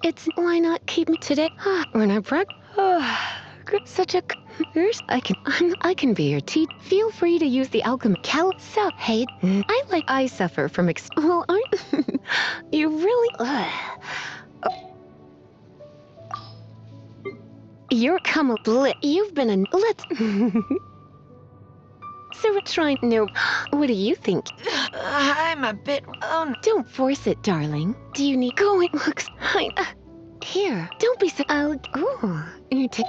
It's why not keep me today? When I brag, such a nurse. I can be your teacher. Feel free to use the alchemy. Hey, I suffer from well, aren't you really? You're come a blit. You've been a let's. Sarah, try no. What do you think? I'm a bit. Oh, no. Don't force it, darling. Do you need going? Looks. Here. Don't be so. Ooh. You take.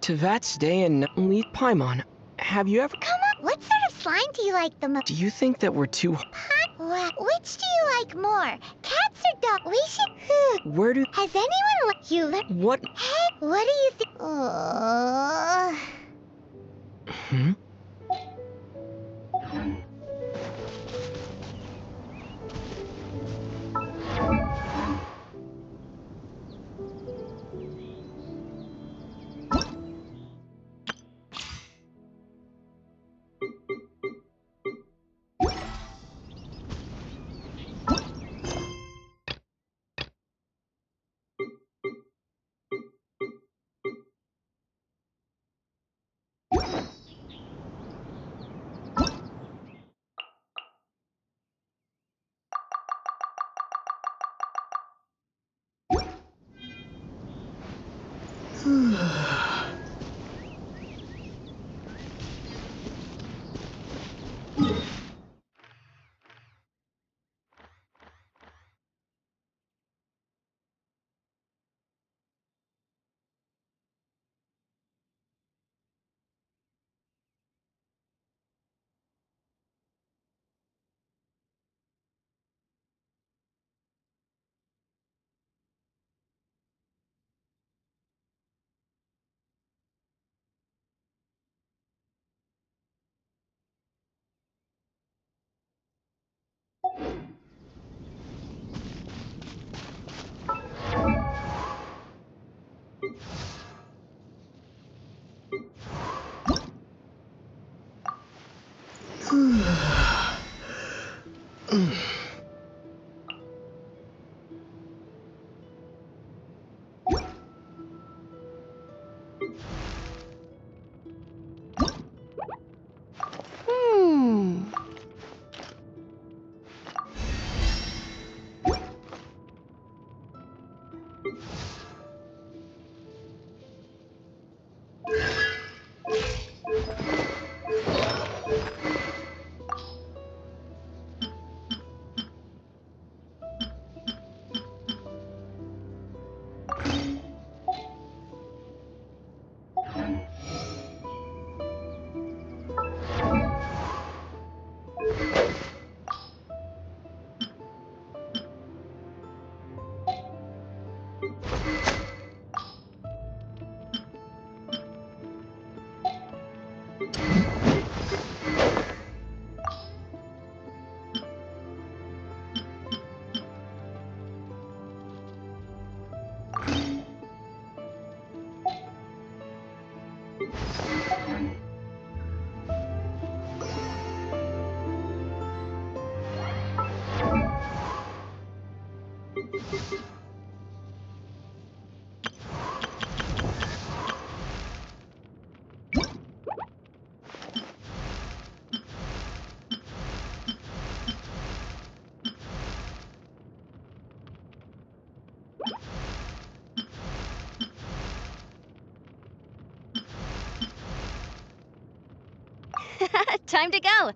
Tevat's Day and lead Paimon. Have you ever... Come on, what sort of slime do you like the most? Do you think that we're too... Which do you like more? Cats or dogs? We should... Where do... Has anyone let you learn? What? Hey, what do you think? Hmm? Time to go.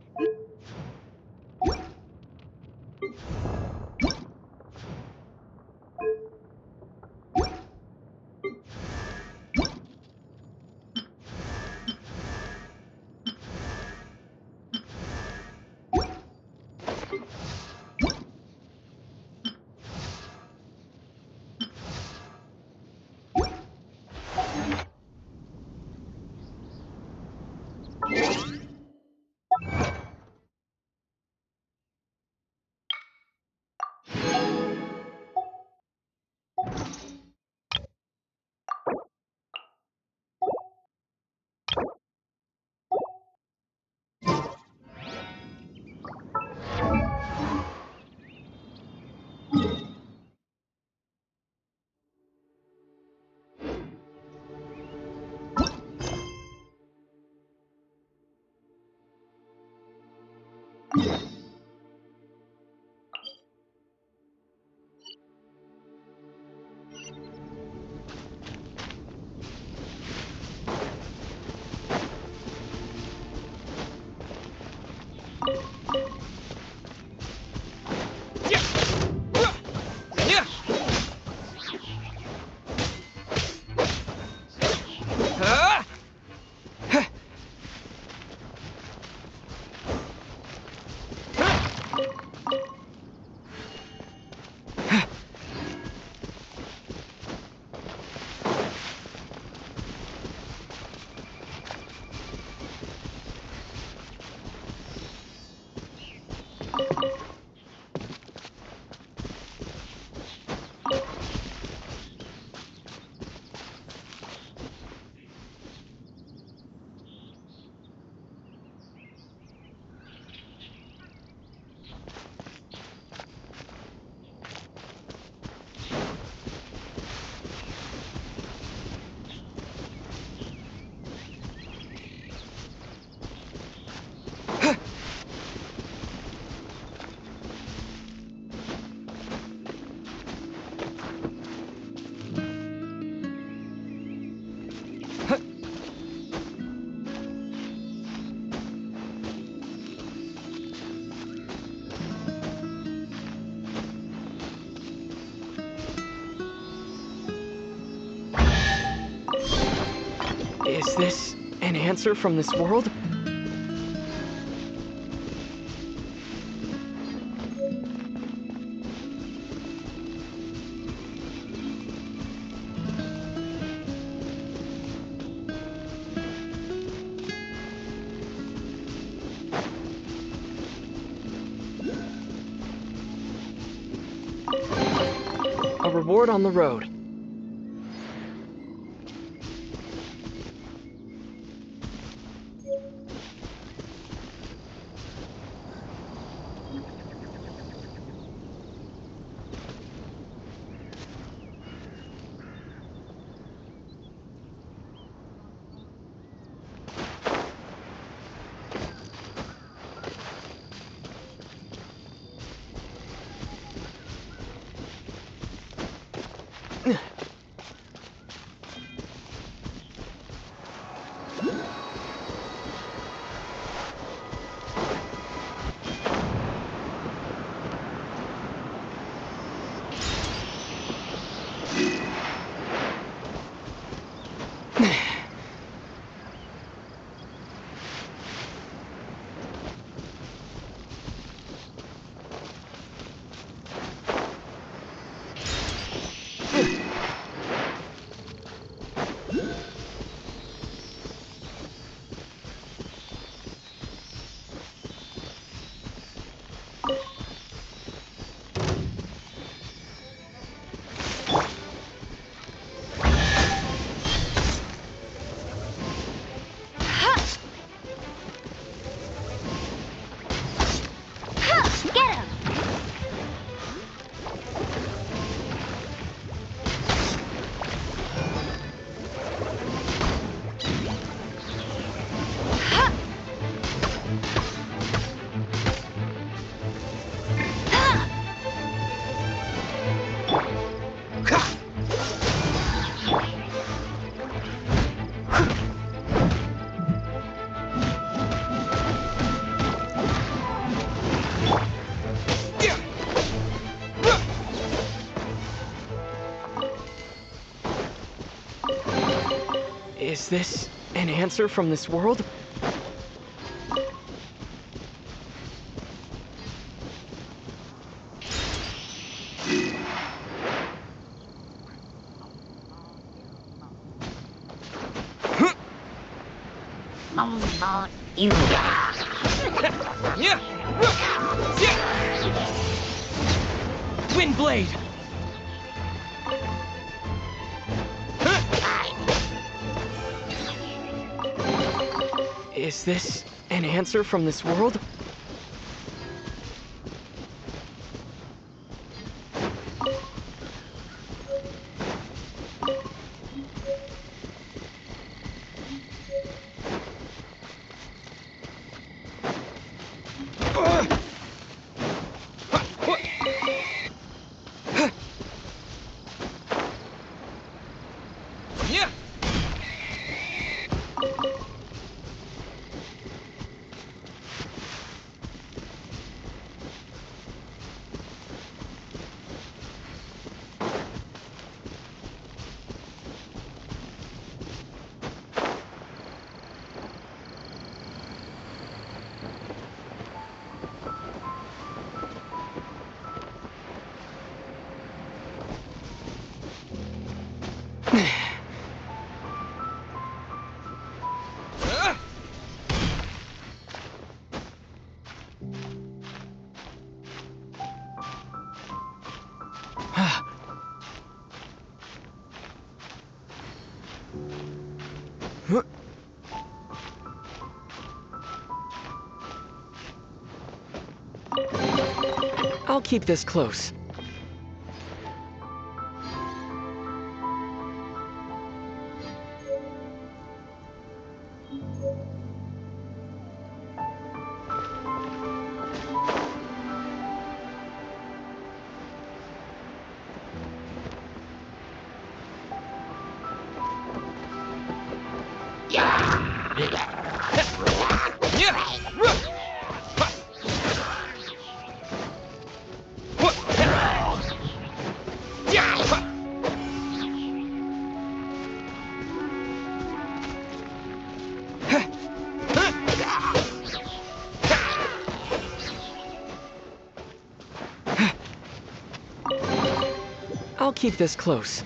Is this an answer from this world? A reward on the road. Is this an answer from this world? Wind blade! Is this an answer from this world? Ugh! I'll keep this close. I'll keep this close.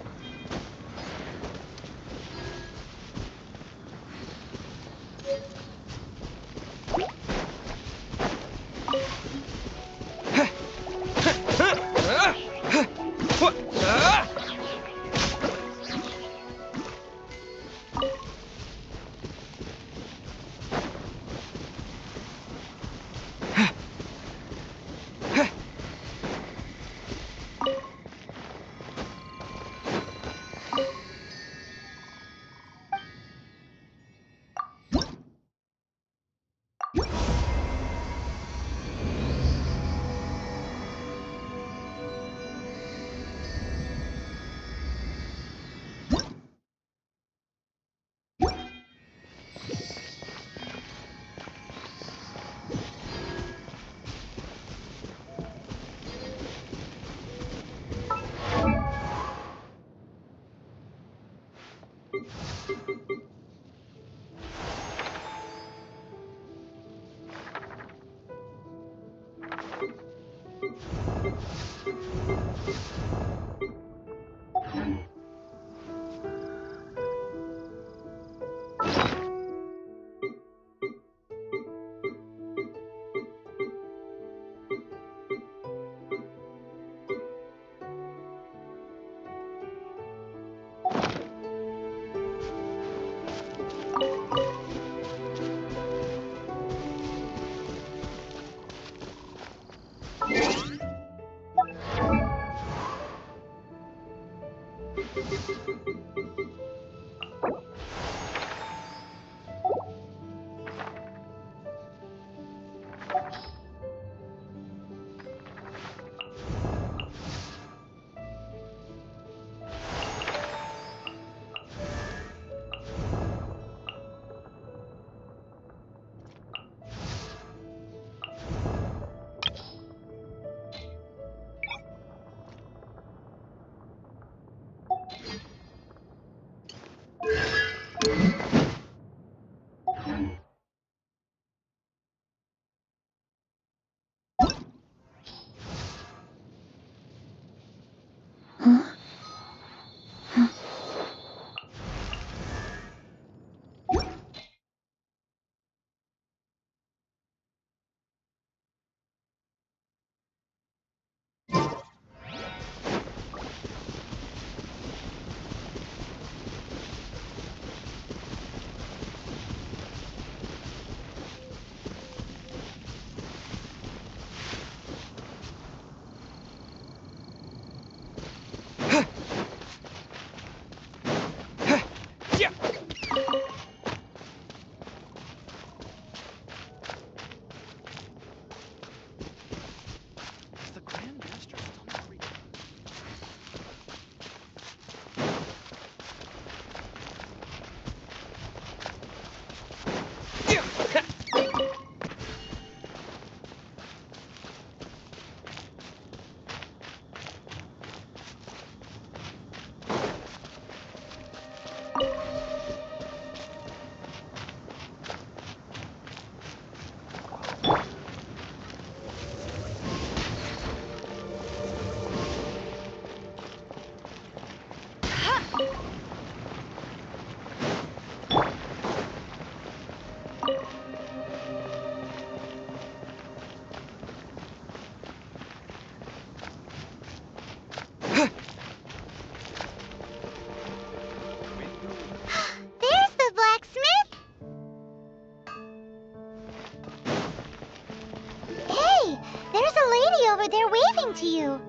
they're waving to you.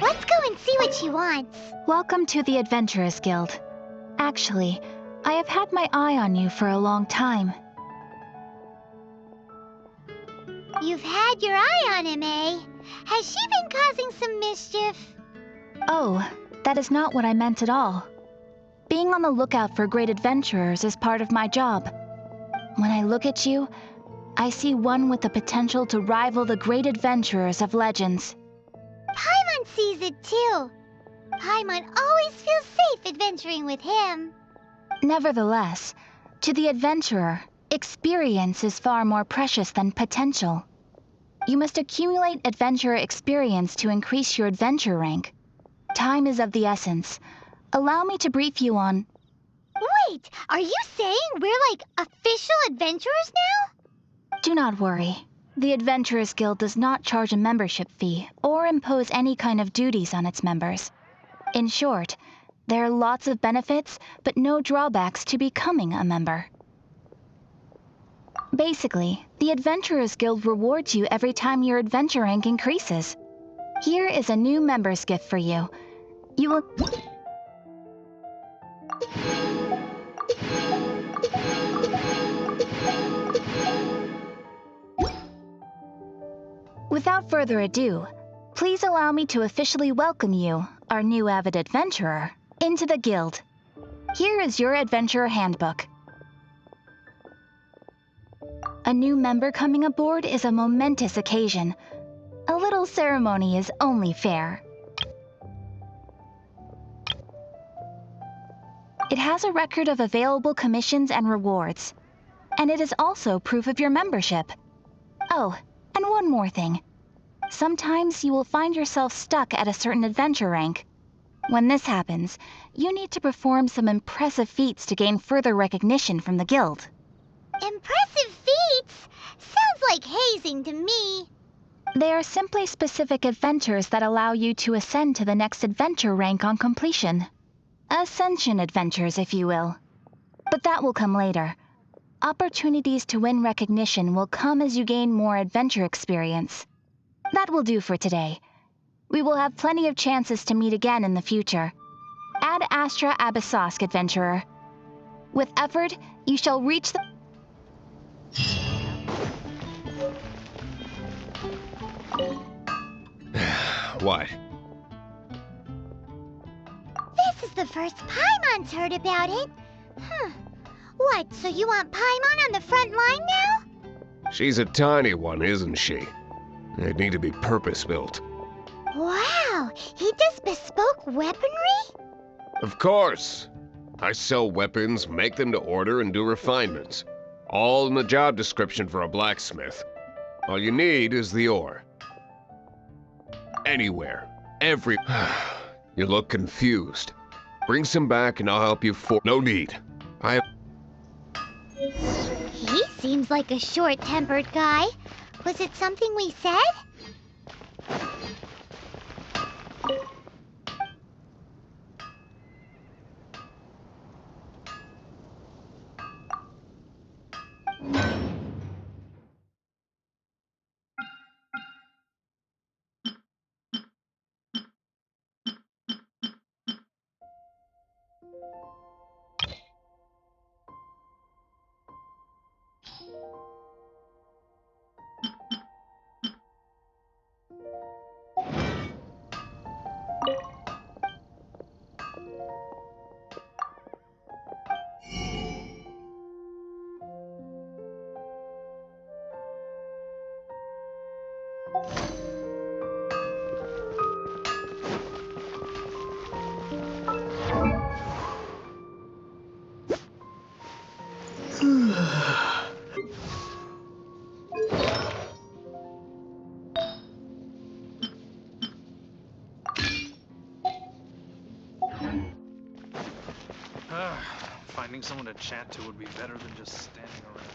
Let's go and see what she wants. Welcome to the Adventurers Guild. Actually, I have had my eye on you for a long time. You've had your eye on him, eh? Has she been causing some mischief? Oh, that is not what I meant at all. Being on the lookout for great adventurers is part of my job. When I look at you, I see one with the potential to rival the great adventurers of legends. Paimon sees it too. Paimon always feels safe adventuring with him. Nevertheless, to the adventurer, experience is far more precious than potential. You must accumulate adventurer experience to increase your adventure rank. Time is of the essence. Allow me to brief you on... Wait, are you saying we're like official adventurers now? Do not worry. The Adventurers Guild does not charge a membership fee or impose any kind of duties on its members. In short, there are lots of benefits, but no drawbacks to becoming a member. Basically, the Adventurers Guild rewards you every time your adventure rank increases. Here is a new member's gift for you. You will... Without further ado, please allow me to officially welcome you, our new avid adventurer, into the guild. Here is your adventurer handbook. A new member coming aboard is a momentous occasion. A little ceremony is only fair. It has a record of available commissions and rewards, and it is also proof of your membership. Oh, and one more thing. Sometimes you will find yourself stuck at a certain adventure rank. When this happens, you need to perform some impressive feats to gain further recognition from the guild. Impressive feats? Sounds like hazing to me. They are simply specific adventures that allow you to ascend to the next adventure rank on completion. Ascension adventures, if you will. But that will come later. Opportunities to win recognition will come as you gain more adventure experience. That will do for today. We will have plenty of chances to meet again in the future. Ad Astra Abyssosk, adventurer. With effort, you shall reach the... What? This is the first Paimon's heard about it. What, so you want Paimon on the front line now? She's a tiny one, isn't she? They'd need to be purpose-built. Wow, he does bespoke weaponry? Of course. I sell weapons, make them to order, and do refinements. All in the job description for a blacksmith. All you need is the ore. Anywhere. Every... You look confused. Bring some back and I'll help you for... No need. He seems like a short-tempered guy. Was it something we said? Finding someone to chat to would be better than just standing around.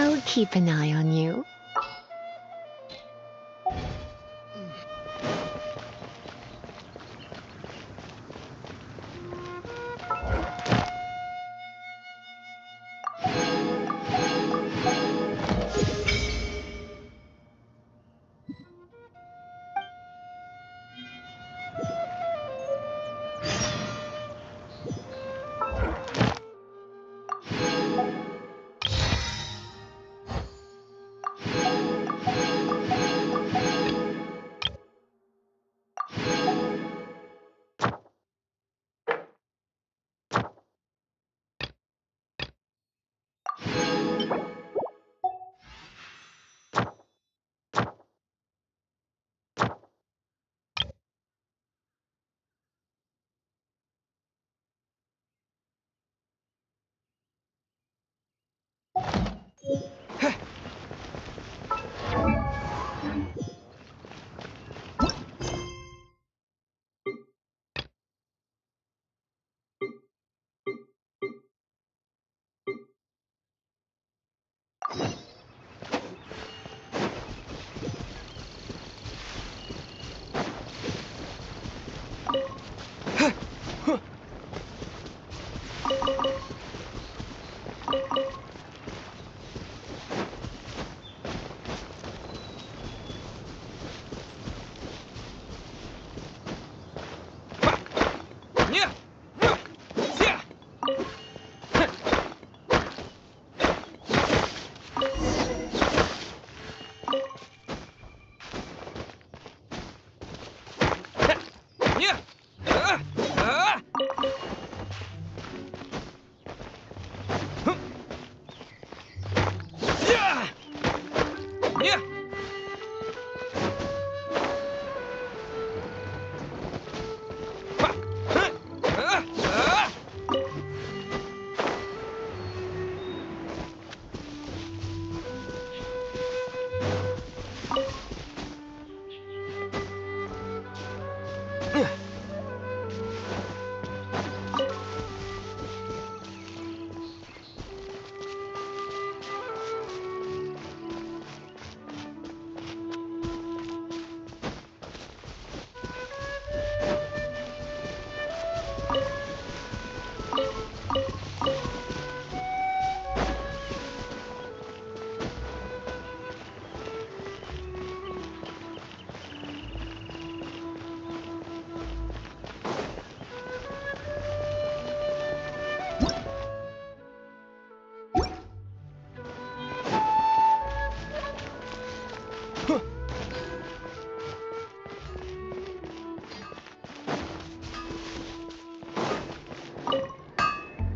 I'll keep an eye on you.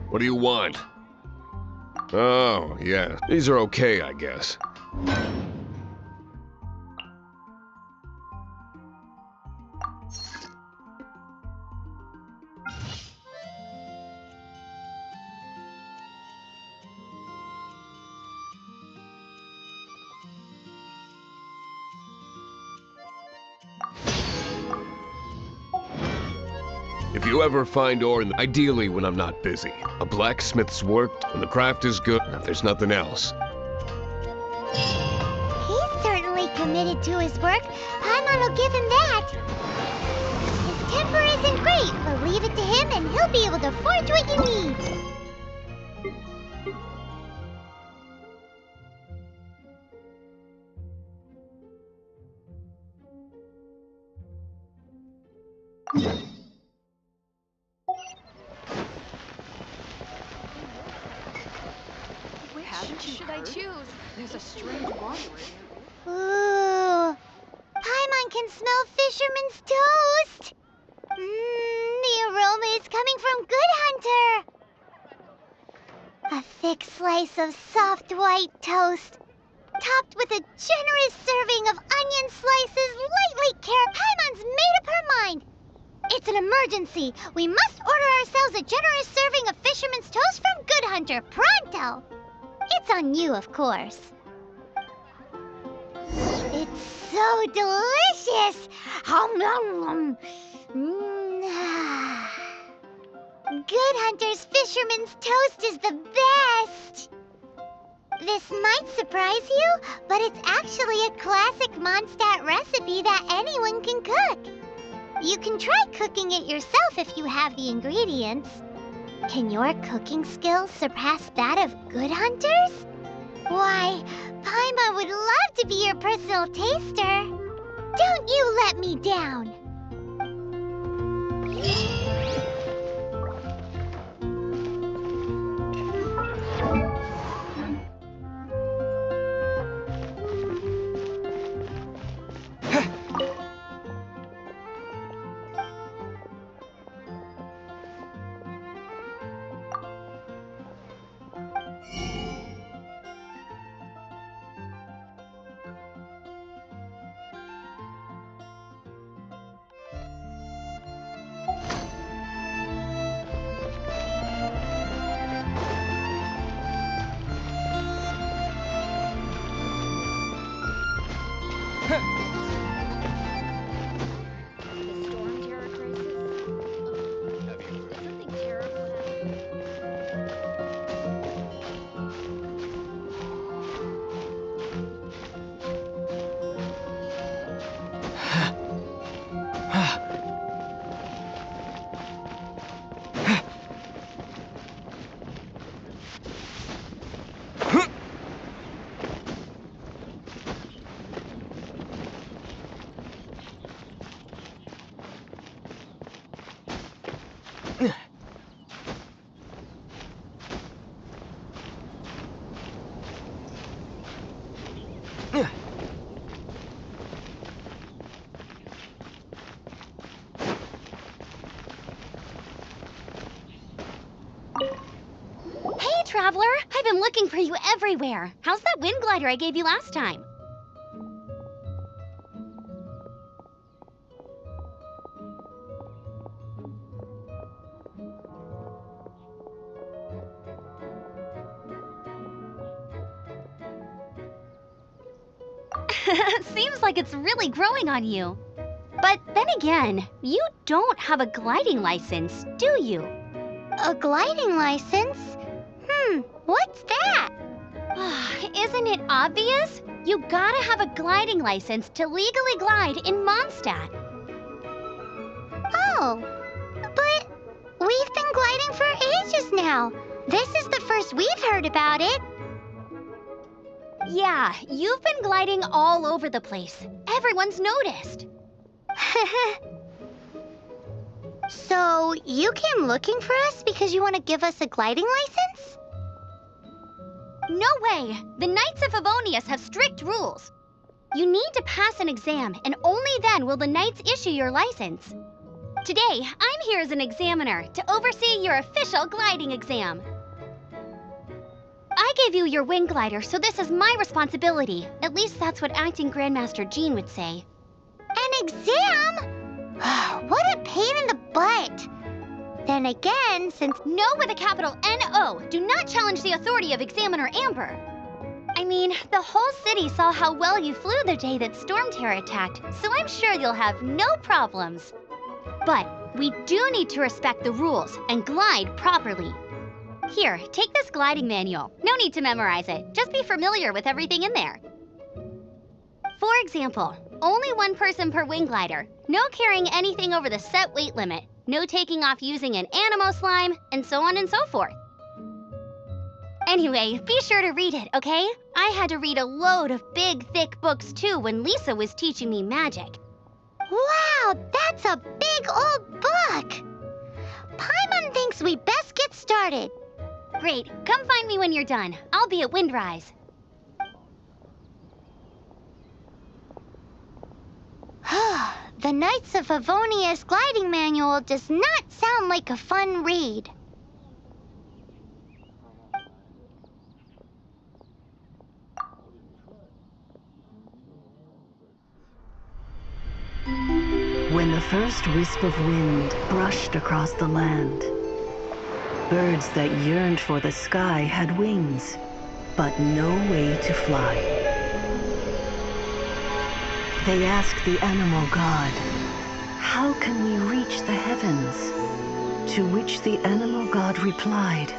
What do you want? Oh, yeah. These are okay, I guess. If you ever find ore, ideally when I'm not busy. A blacksmith's work, when the craft is good, and if there's nothing else. He's certainly committed to his work. Paimon will give him that. His temper isn't great, but leave it to him and he'll be able to forge what you need. Which should I choose? There's a strange water. Ooh. Paimon can smell fisherman's toast. The aroma is coming from Good Hunter. A thick slice of soft white toast, topped with a generous serving of onion slices, lightly carrot. Paimon's made up her mind. It's an emergency. We must order ourselves a generous serving of fisherman's toast from Good Hunter, pronto. It's on you, of course. It's so delicious! Hum, hum, hum. Good Hunter's Fisherman's Toast is the best! This might surprise you, but it's actually a classic Mondstadt recipe that anyone can cook. You can try cooking it yourself if you have the ingredients. Can your cooking skills surpass that of good hunters? Why, Paimon would love to be your personal taster. Don't you let me down. The storm terror crisis? Did something terrible happen? Hey, Traveler! I've been looking for you everywhere. How's that wind glider I gave you last time? Seems like it's really growing on you. But then again, you don't have a gliding license, do you? A gliding license? What's that? Isn't it obvious? You gotta have a gliding license to legally glide in Mondstadt. Oh, but we've been gliding for ages now. This is the first we've heard about it. Yeah, you've been gliding all over the place. Everyone's noticed. So, you came looking for us because you want to give us a gliding license? No way! The Knights of Favonius have strict rules. You need to pass an exam, and only then will the Knights issue your license. Today, I'm here as an examiner to oversee your official gliding exam. I gave you your wing glider, so this is my responsibility. At least that's what Acting Grandmaster Jean would say. An exam? What a pain in the butt. Then again, since No with a capital N-O. Do not challenge the authority of Examiner Amber. I mean, the whole city saw how well you flew the day that Storm Terror attacked, so I'm sure you'll have no problems. But we do need to respect the rules and glide properly. Here, take this gliding manual. No need to memorize it. Just be familiar with everything in there. For example, only one person per wing glider. No carrying anything over the set weight limit. No taking off using an animo slime, and so on and so forth. Anyway, be sure to read it, okay? I had to read a load of big, thick books too when Lisa was teaching me magic. wow, that's a big old book. Paimon thinks we best get started. Great, come find me when you're done. I'll be at Windrise. The Knights of Favonius gliding manual does not sound like a fun read. When the first wisp of wind brushed across the land, birds that yearned for the sky had wings, but no way to fly. They asked the animal god, "How can we reach the heavens?" To which the animal god replied,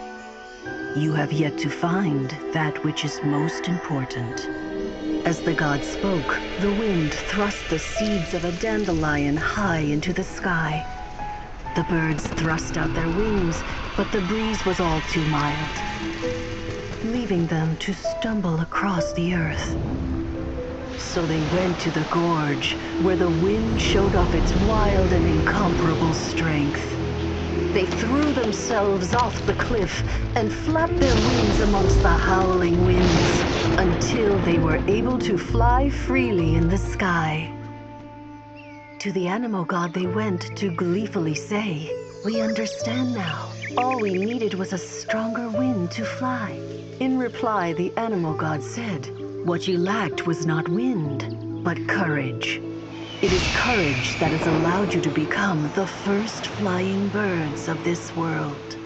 You have yet to find that which is most important. As the god spoke, the wind thrust the seeds of a dandelion high into the sky. The birds thrust out their wings, but the breeze was all too mild, leaving them to stumble across the earth. So they went to the gorge, where the wind showed off its wild and incomparable strength. They threw themselves off the cliff and flapped their wings amongst the howling winds until they were able to fly freely in the sky. To the animal god they went to gleefully say, "We understand now. All we needed was a stronger wind to fly." In reply, the animal god said, "What you lacked was not wind, but courage. It is courage that has allowed you to become the first flying birds of this world."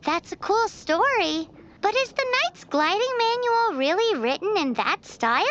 That's a cool story. But is the Knight's gliding manual really written in that style?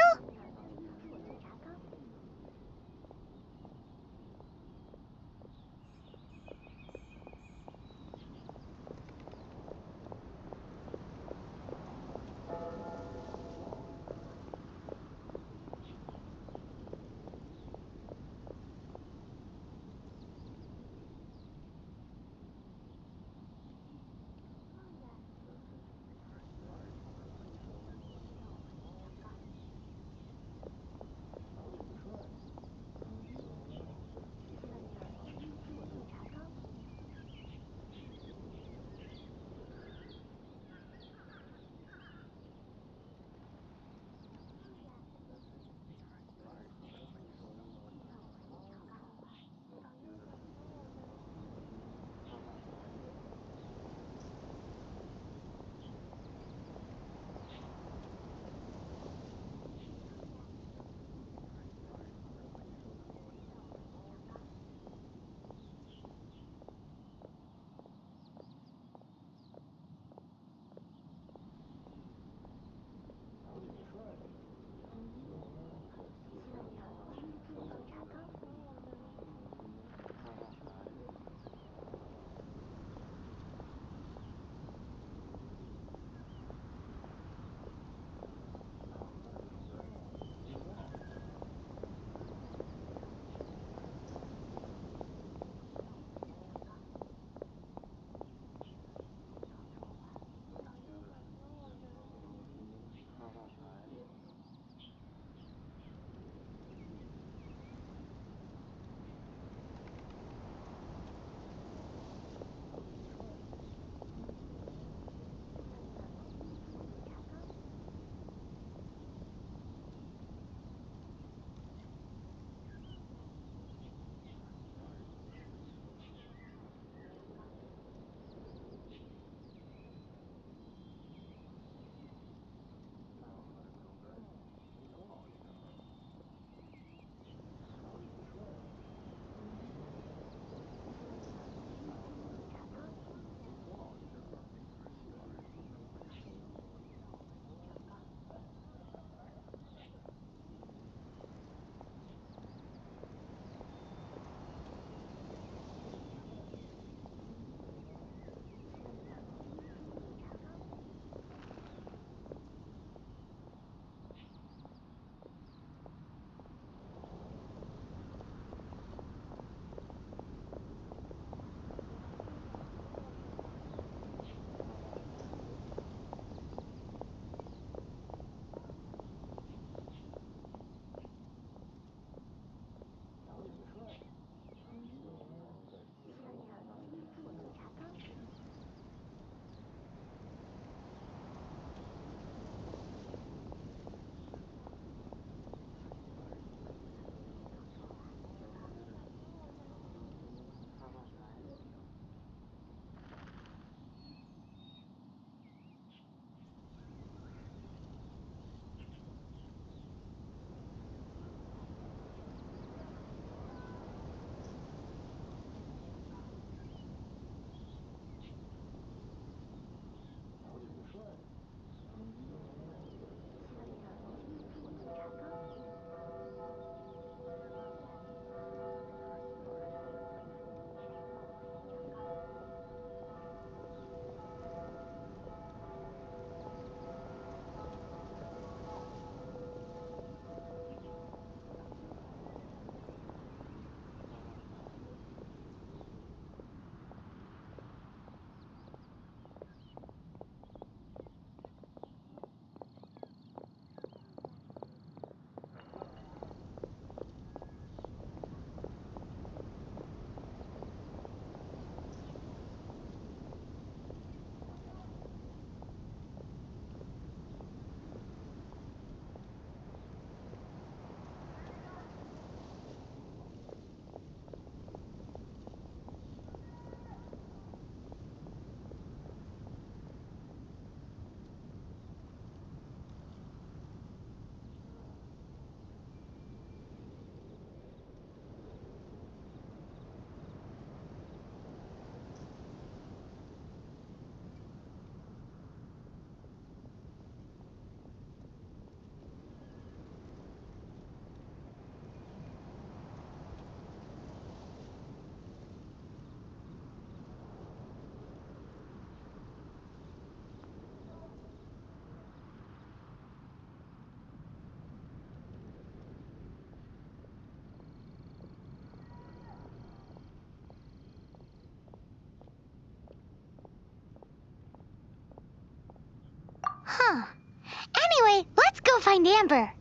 find Amber.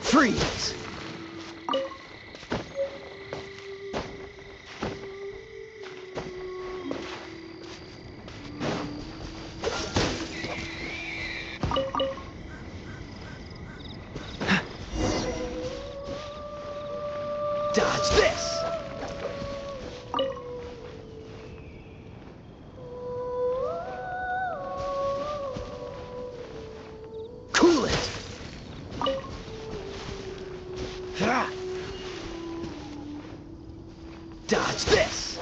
Freeze! Dodge this! Cool it! Ah. Dodge this!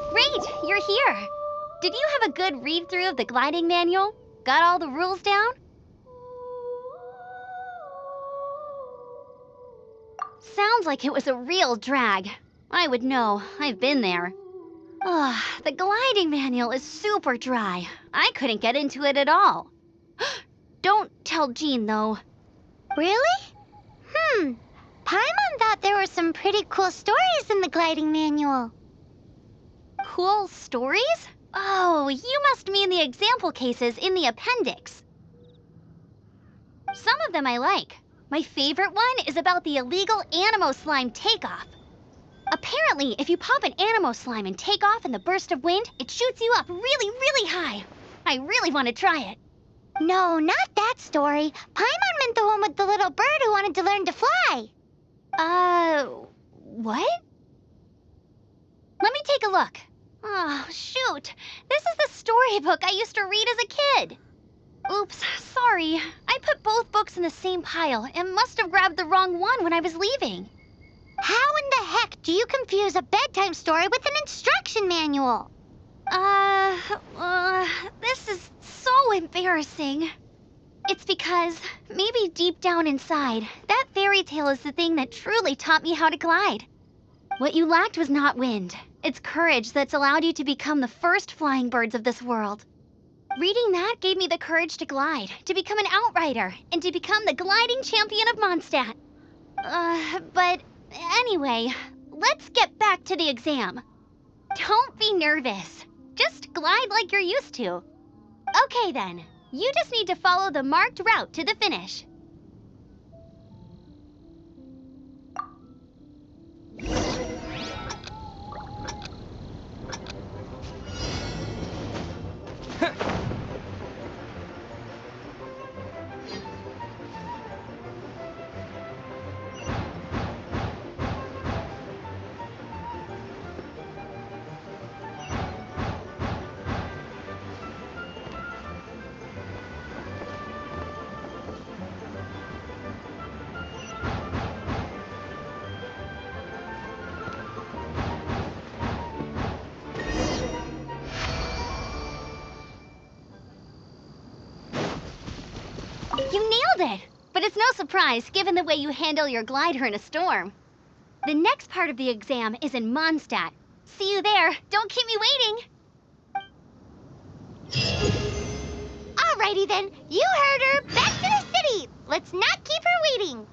Great, you're here. Did you have a good read-through of the gliding manual? Got all the rules down? Sounds like it was a real drag. I would know. I've been there. Ugh, the gliding manual is super dry. I couldn't get into it at all. Don't tell Jean, though. Really? Paimon thought there were some pretty cool stories in the gliding manual. Cool stories? Oh, you must mean the example cases in the appendix. Some of them I like. My favorite one is about the illegal Animo Slime takeoff. Apparently, if you pop an Animo Slime and take off in the burst of wind, it shoots you up really, really high. I really want to try it. No, not that story. Paimon meant the one with the little bird who wanted to learn to fly. What? Let me take a look. Oh, shoot. This is the storybook I used to read as a kid. Oops, sorry. I put both books in the same pile and must have grabbed the wrong one when I was leaving. How in the heck do you confuse a bedtime story with an instruction manual? This is so embarrassing. It's because, maybe deep down inside, that fairy tale is the thing that truly taught me how to glide. What you lacked was not wind. It's courage that's allowed you to become the first flying birds of this world. Reading that gave me the courage to glide, to become an outrider, and to become the gliding champion of Mondstadt. But anyway, let's get back to the exam. Don't be nervous. Just glide like you're used to. Okay then, you just need to follow the marked route to the finish. You nailed it! But it's no surprise, given the way you handle your glider in a storm. The next part of the exam is in Mondstadt. See you there. Don't keep me waiting. Alrighty then, you heard her. Back to the city. Let's not keep her waiting.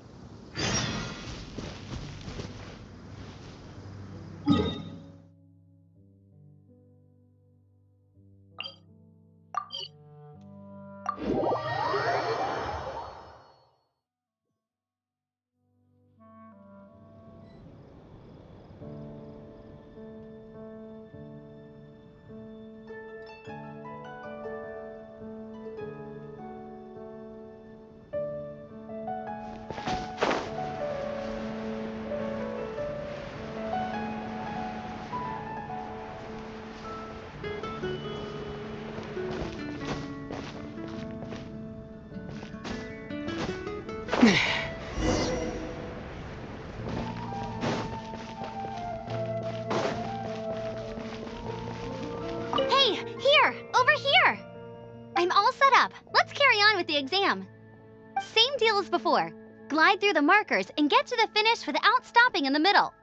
Hey, here! Over here! I'm all set up. Let's carry on with the exam. Same deal as before. Glide through the markers and get to the finish without stopping in the middle.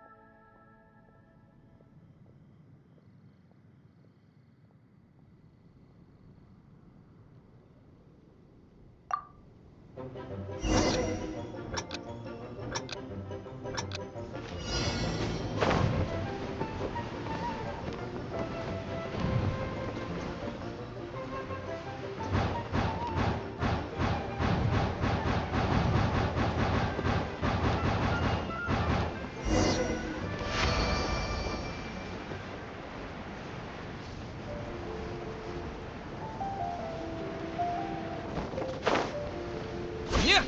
Yeah!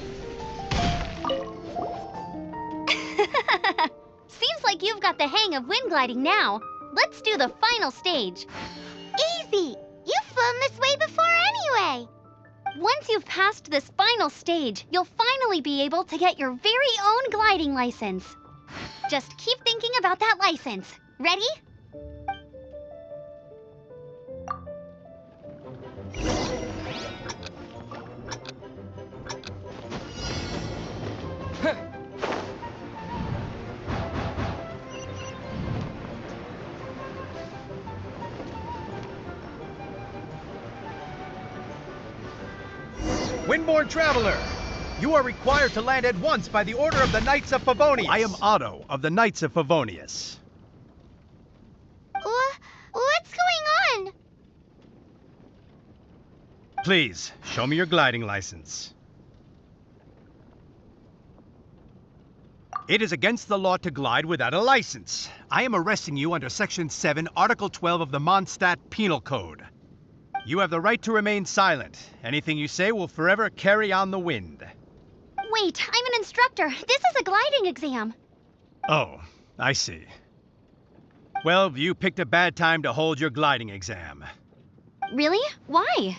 Seems like you've got the hang of wind gliding now. Let's do the final stage. Easy. You've flown this way before anyway. Once you've passed this final stage, you'll finally be able to get your very own gliding license. Just keep thinking about that license. Ready? Windborne Traveler, you are required to land at once by the order of the Knights of Favonius. I am Otto of the Knights of Favonius. What's going on? Please, show me your gliding license. It is against the law to glide without a license. I am arresting you under Section 7, Article 12 of the Mondstadt Penal Code. You have the right to remain silent. Anything you say will forever carry on the wind. Wait, I'm an instructor. This is a gliding exam. Oh, I see. Well, you picked a bad time to hold your gliding exam. Really? Why?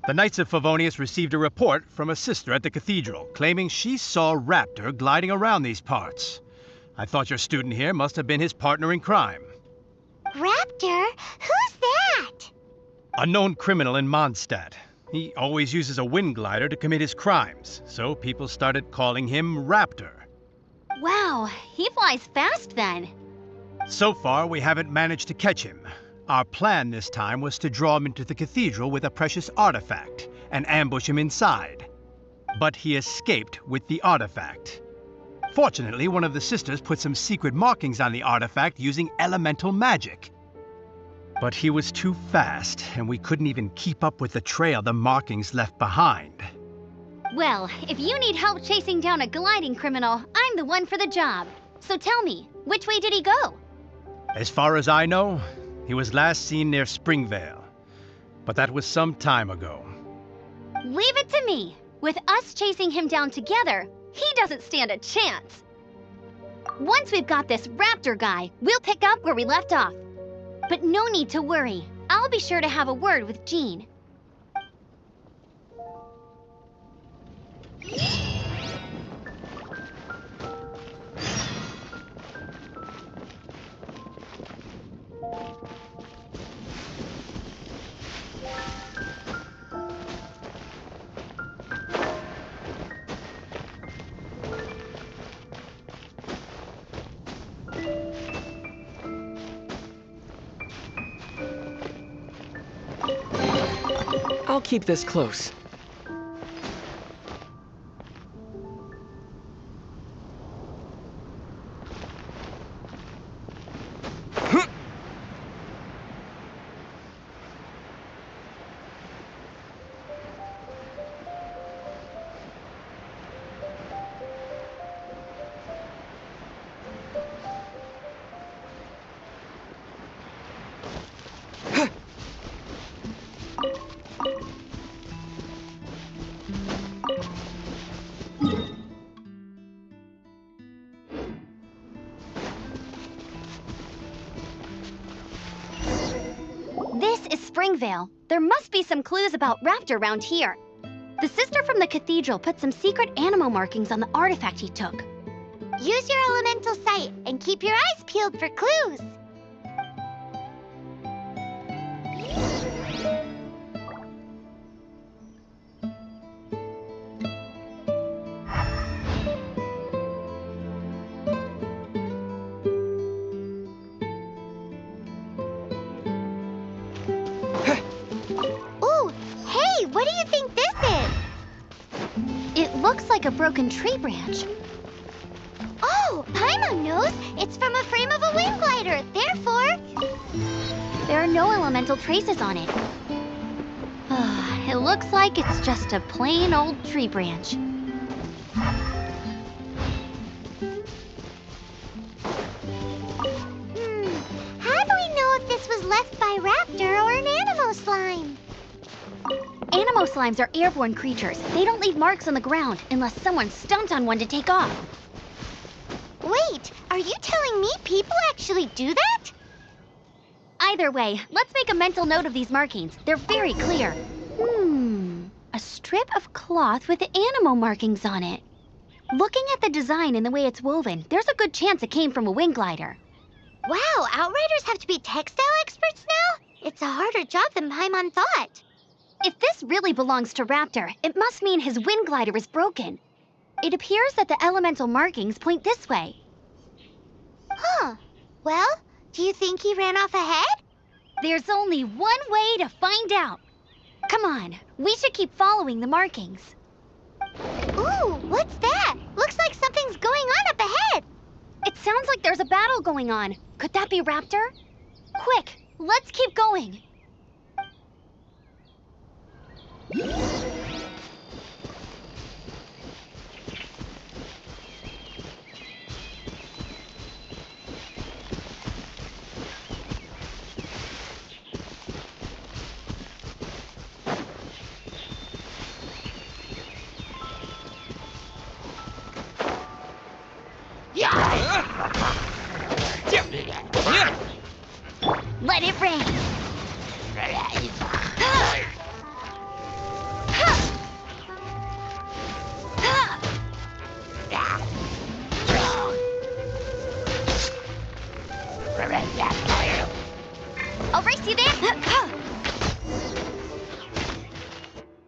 The Knights of Favonius received a report from a sister at the cathedral claiming she saw Raptor gliding around these parts. I thought your student here must have been his partner in crime. Raptor? Who's that? A known criminal in Mondstadt. He always uses a wind glider to commit his crimes, so people started calling him Raptor. Wow, he flies fast then. So far, we haven't managed to catch him. Our plan this time was to draw him into the cathedral with a precious artifact and ambush him inside. But he escaped with the artifact. Fortunately, one of the sisters put some secret markings on the artifact using elemental magic. But he was too fast, and we couldn't even keep up with the trail the markings left behind. Well, if you need help chasing down a gliding criminal, I'm the one for the job. So tell me, which way did he go? As far as I know, he was last seen near Springvale. But that was some time ago. Leave it to me. With us chasing him down together, he doesn't stand a chance. Once we've got this Raptor guy, we'll pick up where we left off. But no need to worry. I'll be sure to have a word with Jean. I'll keep this close. This is Springvale. There must be some clues about Raptor around here. The sister from the cathedral put some secret animal markings on the artifact he took. Use your elemental sight and keep your eyes peeled for clues. Ooh, hey, what do you think this is? It looks like a broken tree branch. Oh, Paimon knows. It's from a frame of a wind glider. Therefore, There are no elemental traces on it. It looks like it's just a plain old tree branch. how do we know if this was left by Raptor or an animal slime? Animo slimes are airborne creatures. They don't leave marks on the ground unless someone stomped on one to take off. Wait, are you telling me people actually do that? Either way, let's make a mental note of these markings. They're very clear. A strip of cloth with animo markings on it. Looking at the design and the way it's woven, there's a good chance it came from a wind glider. Wow, Outriders have to be textile experts now? It's a harder job than Paimon thought. If this really belongs to Raptor, it must mean his wind glider is broken. It appears that the elemental markings point this way. Huh. Well, do you think he ran off ahead? There's only one way to find out. Come on, we should keep following the markings. Ooh, what's that? Looks like something's going on up ahead. It sounds like there's a battle going on. Could that be Raptor? Quick, let's keep going. Let it rain. I'll race you there.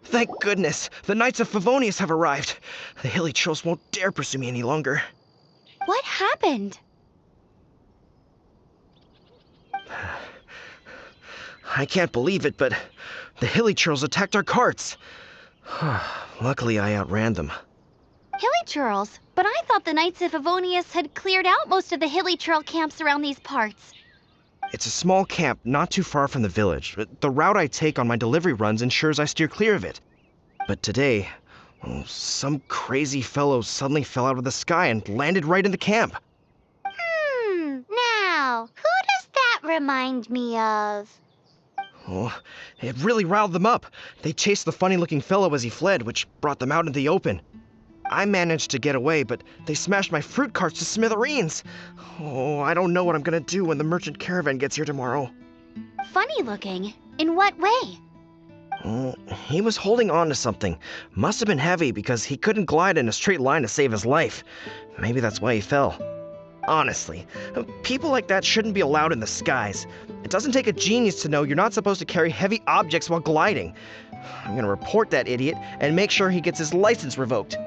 Thank goodness, the Knights of Favonius have arrived. The hilly trolls won't dare pursue me any longer. What happened? I can't believe it, but the hilly trolls attacked our carts. Luckily, I outran them. Hilly churls? But I thought the Knights of Favonius had cleared out most of the hilly churl camps around these parts. It's a small camp not too far from the village. The route I take on my delivery runs ensures I steer clear of it. But today, some crazy fellow suddenly fell out of the sky and landed right in the camp. Now, who does that remind me of? Oh, it really riled them up. They chased the funny-looking fellow as he fled, which brought them out in the open. I managed to get away, but they smashed my fruit carts to smithereens. Oh, I don't know what I'm gonna do when the merchant caravan gets here tomorrow. Funny looking? In what way? He was holding on to something. Must have been heavy because he couldn't glide in a straight line to save his life. Maybe that's why he fell. Honestly, people like that shouldn't be allowed in the skies. It doesn't take a genius to know you're not supposed to carry heavy objects while gliding. I'm gonna report that idiot and make sure he gets his license revoked.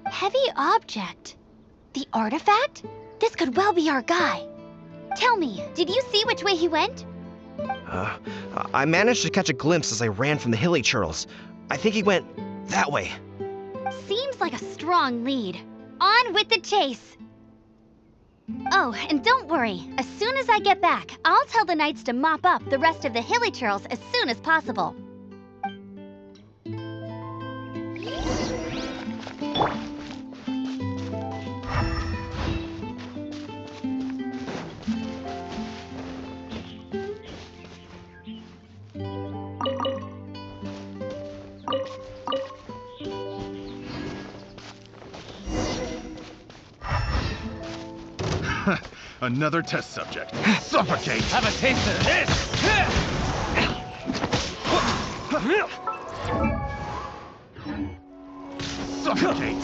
Heavy object? The artifact? This could well be our guy. Tell me, did you see which way he went? I managed to catch a glimpse as I ran from the hilly churls. I think he went that way. Seems like a strong lead. On with the chase! Oh, and don't worry. As soon as I get back, I'll tell the knights to mop up the rest of the hilly churls as soon as possible. Another test subject. Suffocate! Have a taste of this! Suffocate!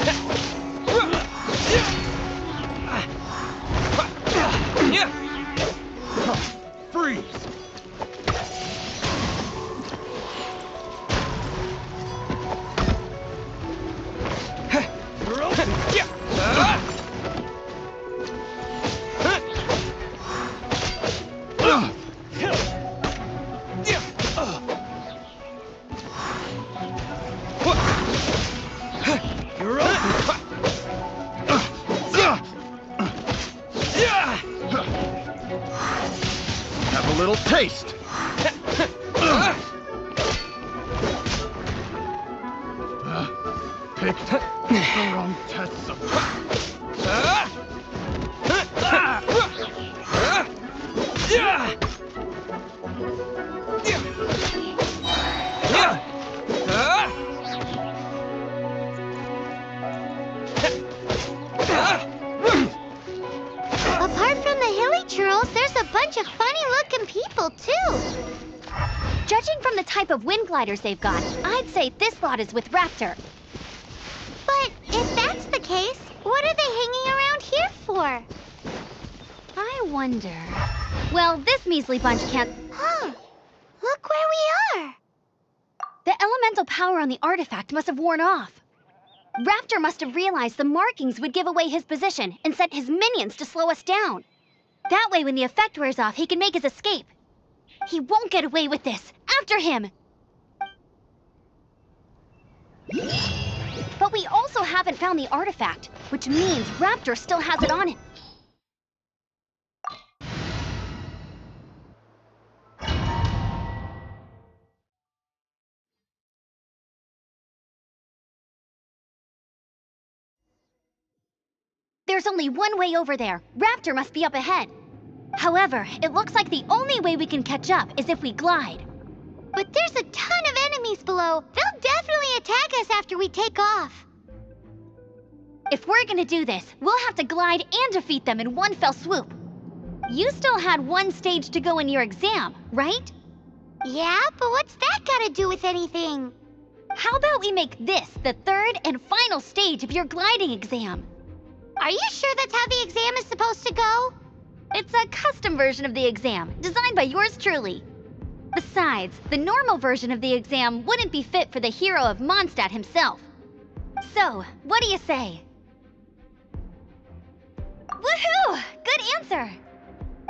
Freeze! Have a little taste. Picked the wrong test subject. Apart from the hilly churls, there's a bunch of funny-looking people, too. Judging from the type of wind gliders they've got, I'd say this lot is with Raptor. But if that's the case, what are they hanging around here for? I wonder... Well, this measly bunch can't... Huh. Look where we are. The elemental power on the artifact must have worn off. Raptor must have realized the markings would give away his position and sent his minions to slow us down. That way, when the effect wears off, he can make his escape. He won't get away with this. After him! But we also haven't found the artifact, which means Raptor still has it on him. There's only one way over there. Raptor must be up ahead. However, it looks like the only way we can catch up is if we glide. But there's a ton of enemies below. They'll definitely attack us after we take off. If we're gonna do this, we'll have to glide and defeat them in one fell swoop. You still had one stage to go in your exam, right? Yeah, but what's that gotta do with anything? How about we make this the third and final stage of your gliding exam? Are you sure that's how the exam is supposed to go? It's a custom version of the exam, designed by yours truly. Besides, the normal version of the exam wouldn't be fit for the hero of Mondstadt himself. So, what do you say? Woohoo! Good answer!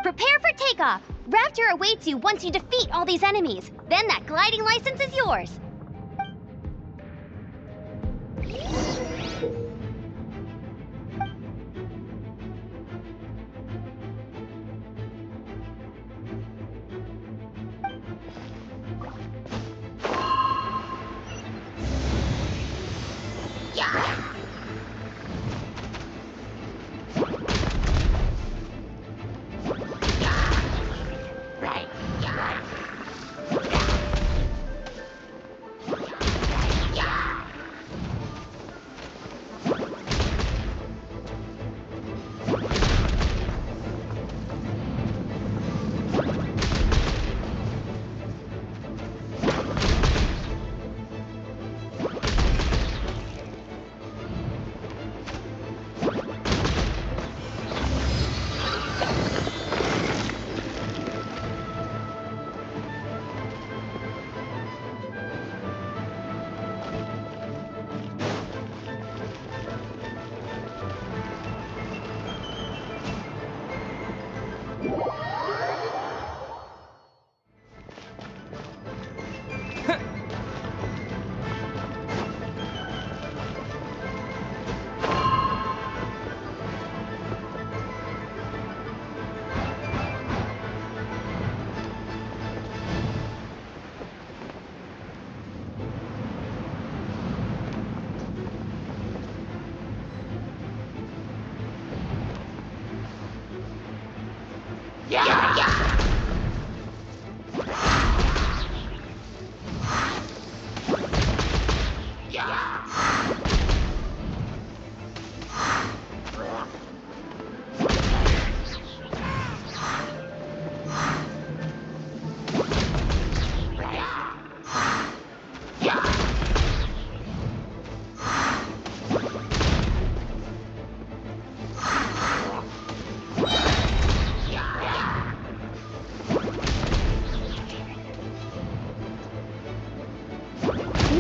Prepare for takeoff. Raptor awaits you once you defeat all these enemies. Then that gliding license is yours.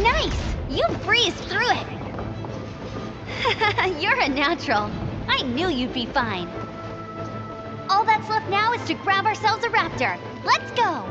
Nice! You breezed through it! You're a natural. I knew you'd be fine. All that's left now is to grab ourselves a raptor. Let's go!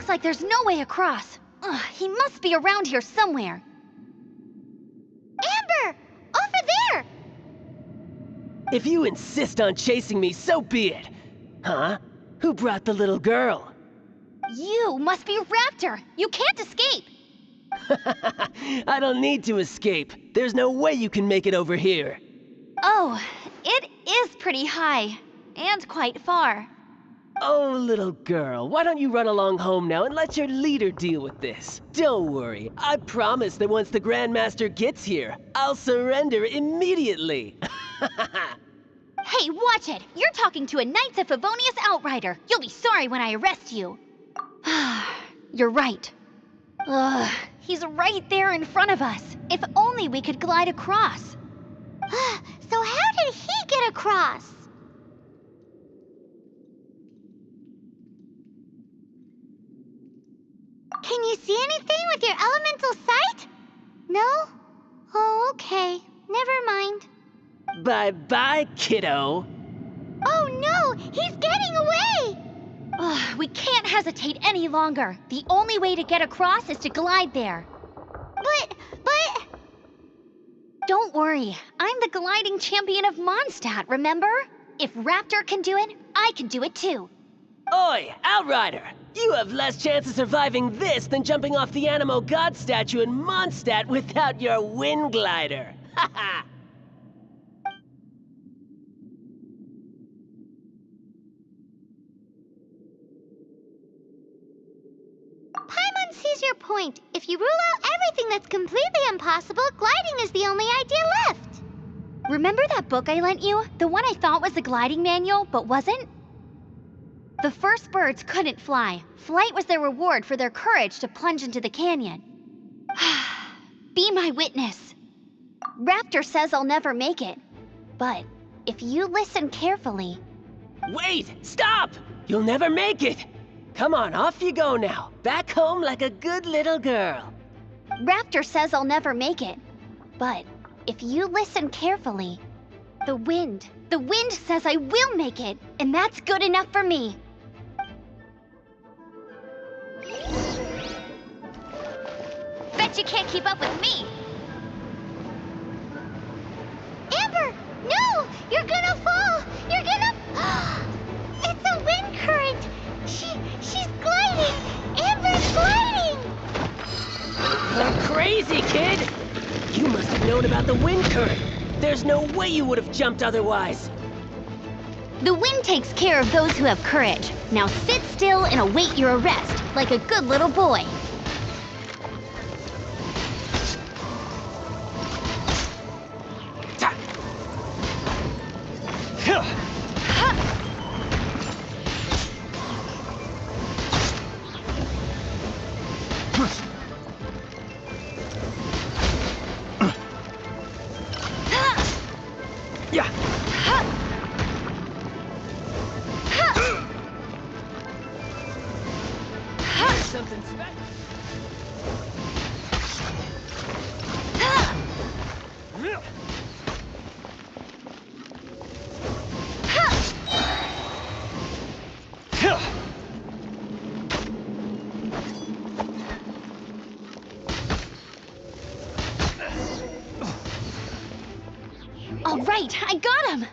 looks like there's no way across. Ugh, he must be around here somewhere. Amber! Over there! If you insist on chasing me, so be it. Huh? Who brought the little girl? You must be Raptor. You can't escape. I don't need to escape. There's no way you can make it over here. Oh, it is pretty high. And quite far. Oh, little girl, why don't you run along home now and let your leader deal with this? Don't worry, I promise that once the Grandmaster gets here, I'll surrender immediately. Hey, watch it! You're talking to a Knights of Favonius outrider. You'll be sorry when I arrest you. You're right. Ugh, he's right there in front of us. If only we could glide across. So how did he get across? Can you see anything with your elemental sight? No? Oh, okay. Never mind. Bye-bye, kiddo. Oh no! He's getting away! Ugh, we can't hesitate any longer. The only way to get across is to glide there. But... Don't worry. I'm the gliding champion of Mondstadt, remember? If Raptor can do it, I can do it too. Oi, Outrider! You have less chance of surviving this than jumping off the Animo God statue in Mondstadt without your wind glider. Haha! Paimon sees your point. If you rule out everything that's completely impossible, gliding is the only idea left. Remember that book I lent you? The one I thought was the gliding manual, but wasn't? The first birds couldn't fly. Flight was their reward for their courage to plunge into the canyon. Be my witness. Raptor says I'll never make it. But if you listen carefully... Wait! Stop! You'll never make it! Come on, off you go now. Back home like a good little girl. Raptor says I'll never make it. But if you listen carefully, the wind says I will make it, and that's good enough for me. Bet you can't keep up with me. Amber! No! You're gonna fall! You're gonna... It's a wind current! She's gliding! Amber's gliding! Crazy, kid! You must have known about the wind current. There's no way you would have jumped otherwise. The wind takes care of those who have courage. Now sit still and await your arrest, like a good little boy. Something special. All right, I got him!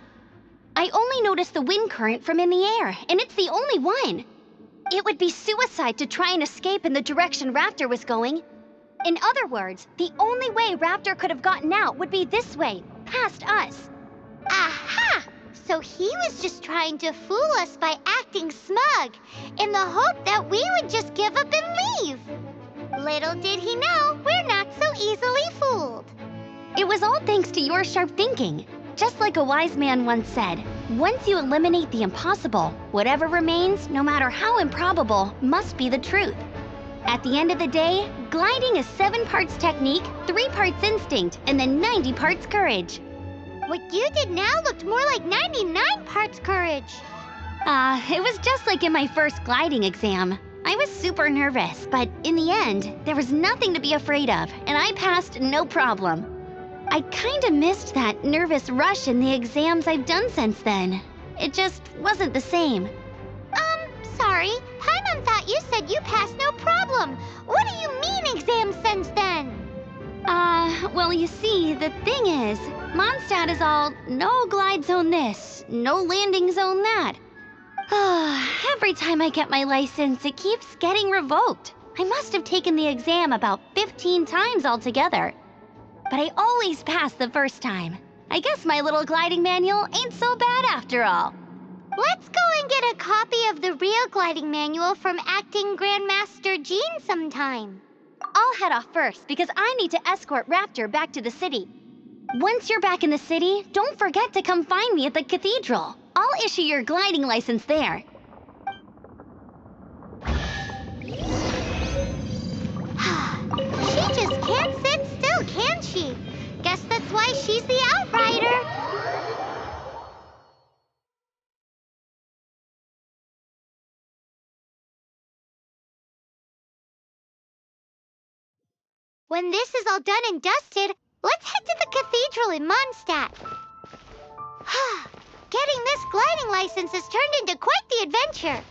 I only noticed the wind current from in the air, and it's the only one. It would be suicide to try and escape in the direction Raptor was going. In other words, the only way Raptor could have gotten out would be this way, past us. Aha! So he was just trying to fool us by acting smug, in the hope that we would just give up and leave. Little did he know, we're not so easily fooled. It was all thanks to your sharp thinking. Just like a wise man once said, once you eliminate the impossible, whatever remains, no matter how improbable, must be the truth. At the end of the day, gliding is 7 parts technique, 3 parts instinct, and then 90 parts courage. What you did now looked more like 99 parts courage. It was just like in my first gliding exam. I was super nervous, but in the end, there was nothing to be afraid of, and I passed no problem. I kinda missed that nervous rush in the exams I've done since then. It just wasn't the same. Sorry. Paimon thought thought you said you passed no problem. What do you mean exam sense then? Well, you see, the thing is, Mondstadt is all no glide zone this, no landing zone that. Every time I get my license, it keeps getting revoked. I must have taken the exam about 15 times altogether. But I always pass the first time. I guess my little gliding manual ain't so bad after all. Let's go and get a copy of the real gliding manual from Acting Grandmaster Jean sometime. I'll head off first because I need to escort Raptor back to the city. Once you're back in the city, don't forget to come find me at the cathedral. I'll issue your gliding license there. She just can't sit still, can she? Guess that's why she's the Outrider. When this is all done and dusted, let's head to the cathedral in Mondstadt. Getting this gliding license has turned into quite the adventure.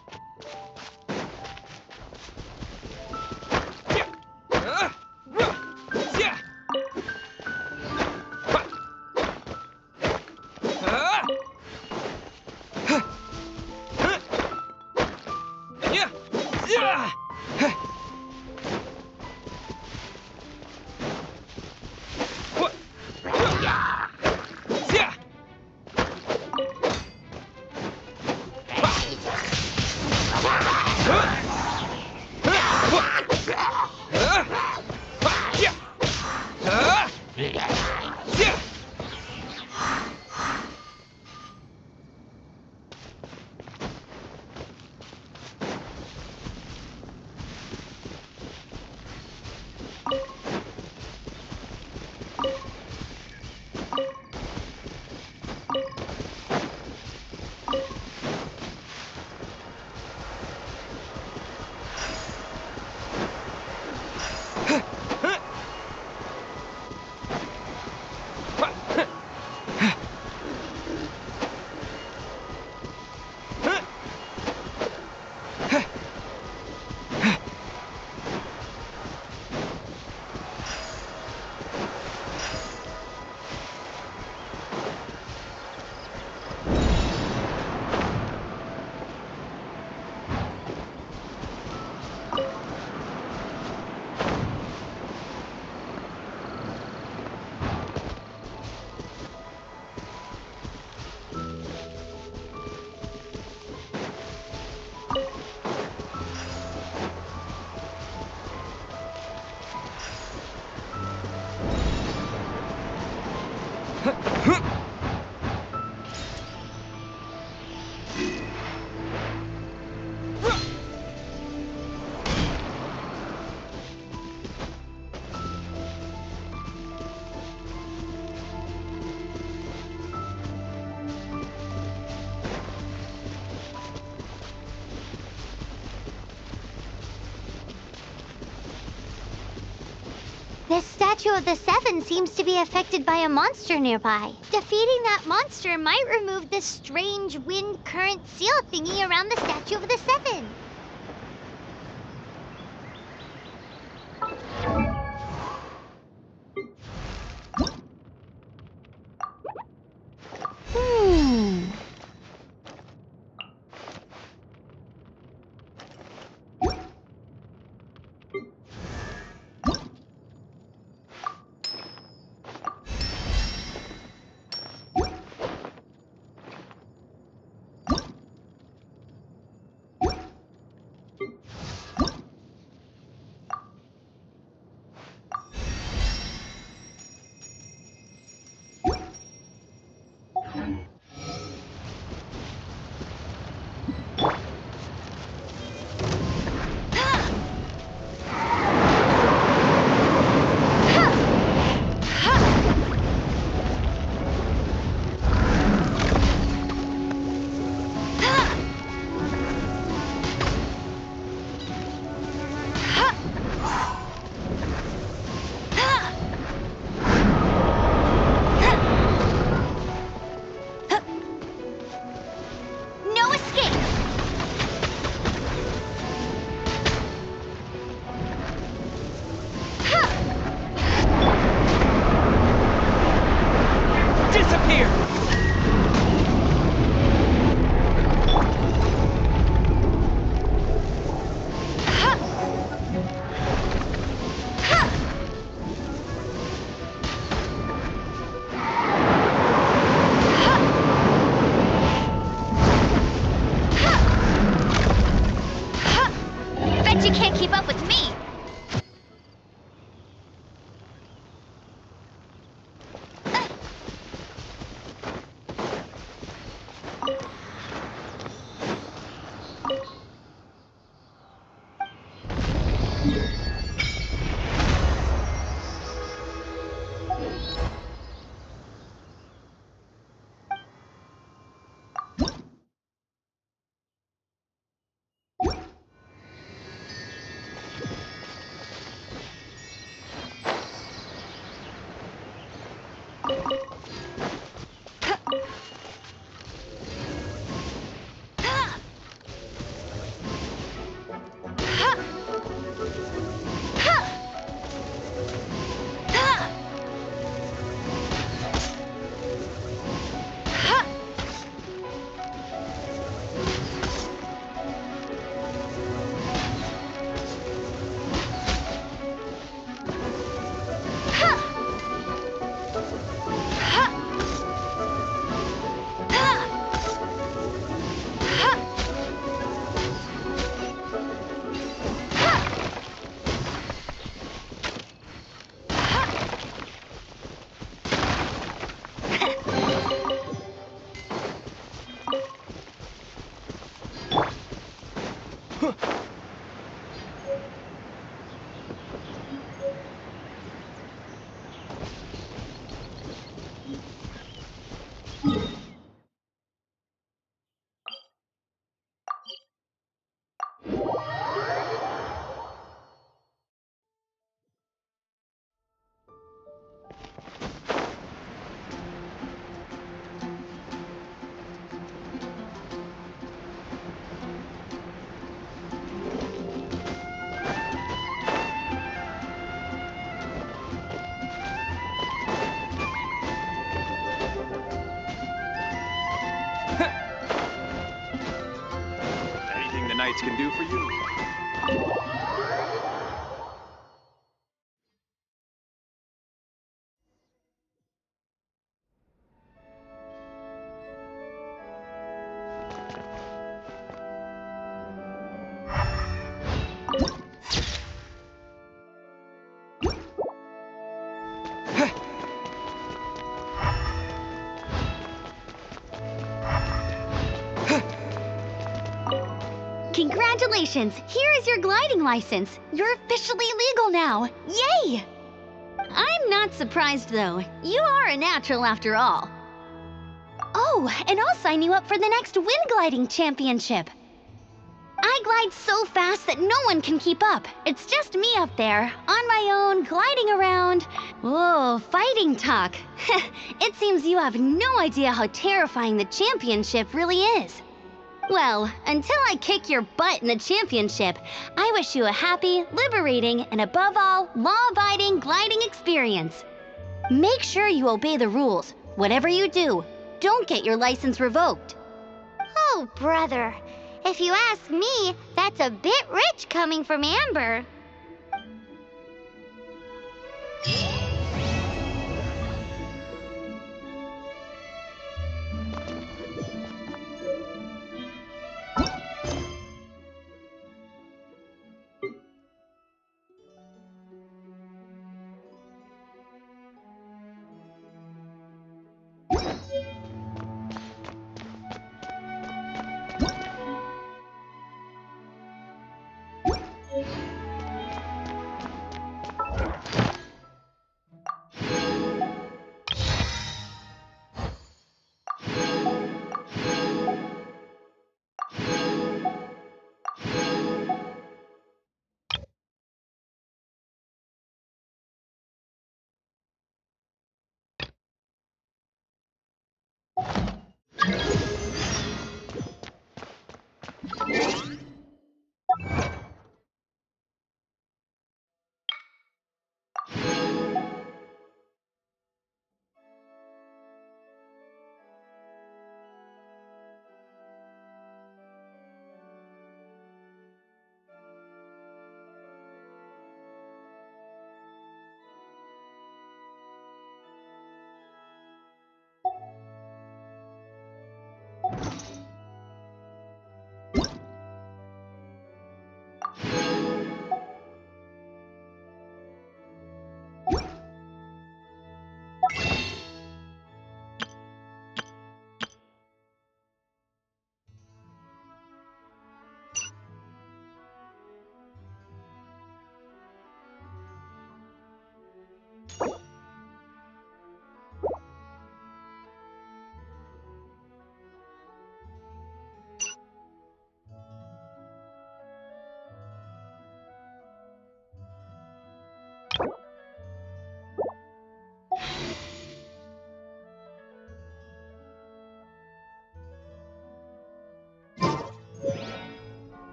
The Statue of the Seven seems to be affected by a monster nearby. Defeating that monster might remove this strange wind current seal thingy around the Statue of the Seven. Here! Bet you can't keep up with me! Anything the knights can do for you? Congratulations! Here is your gliding license. You're officially legal now. Yay! I'm not surprised though. You are a natural after all. Oh, and I'll sign you up for the next wind gliding championship. I glide so fast that no one can keep up. It's just me up there, on my own, gliding around. Whoa, fighting talk. It seems you have no idea how terrifying the championship really is. Well, until I kick your butt in the championship, I wish you a happy, liberating, and above all, law-abiding gliding experience. Make sure you obey the rules. Whatever you do, don't get your license revoked. Oh, brother. If you ask me, that's a bit rich coming from Amber.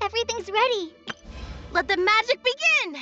Everything's ready. Let the magic begin!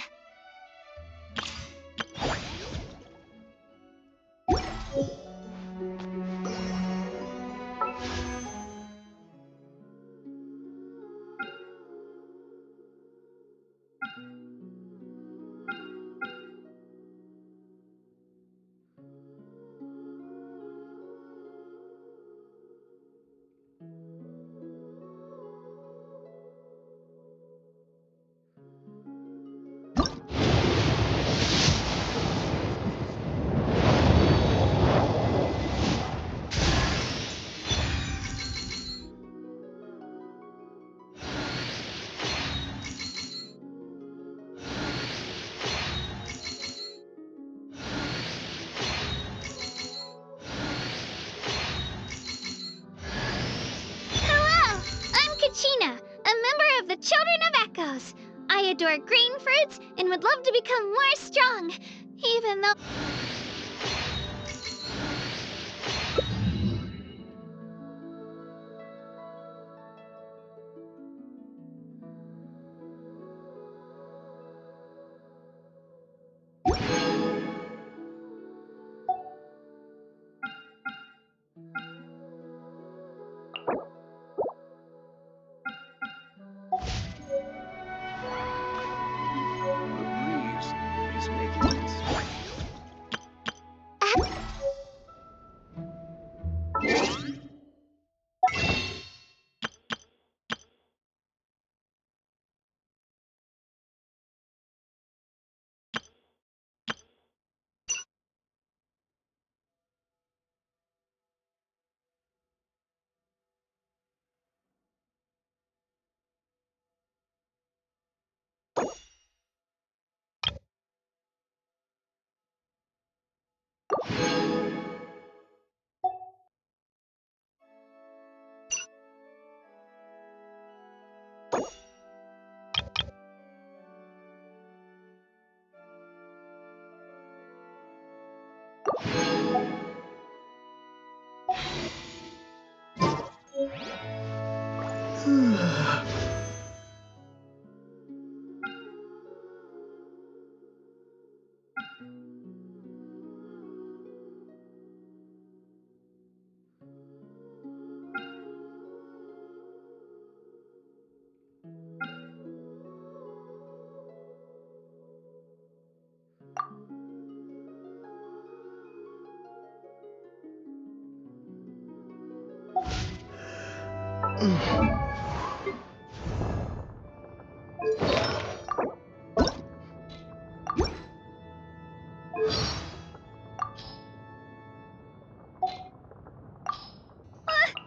Hello! I'm Kachina, a member of the Children of Echoes. I adore green fruits and would love to become more strong, even though... The breeze is making its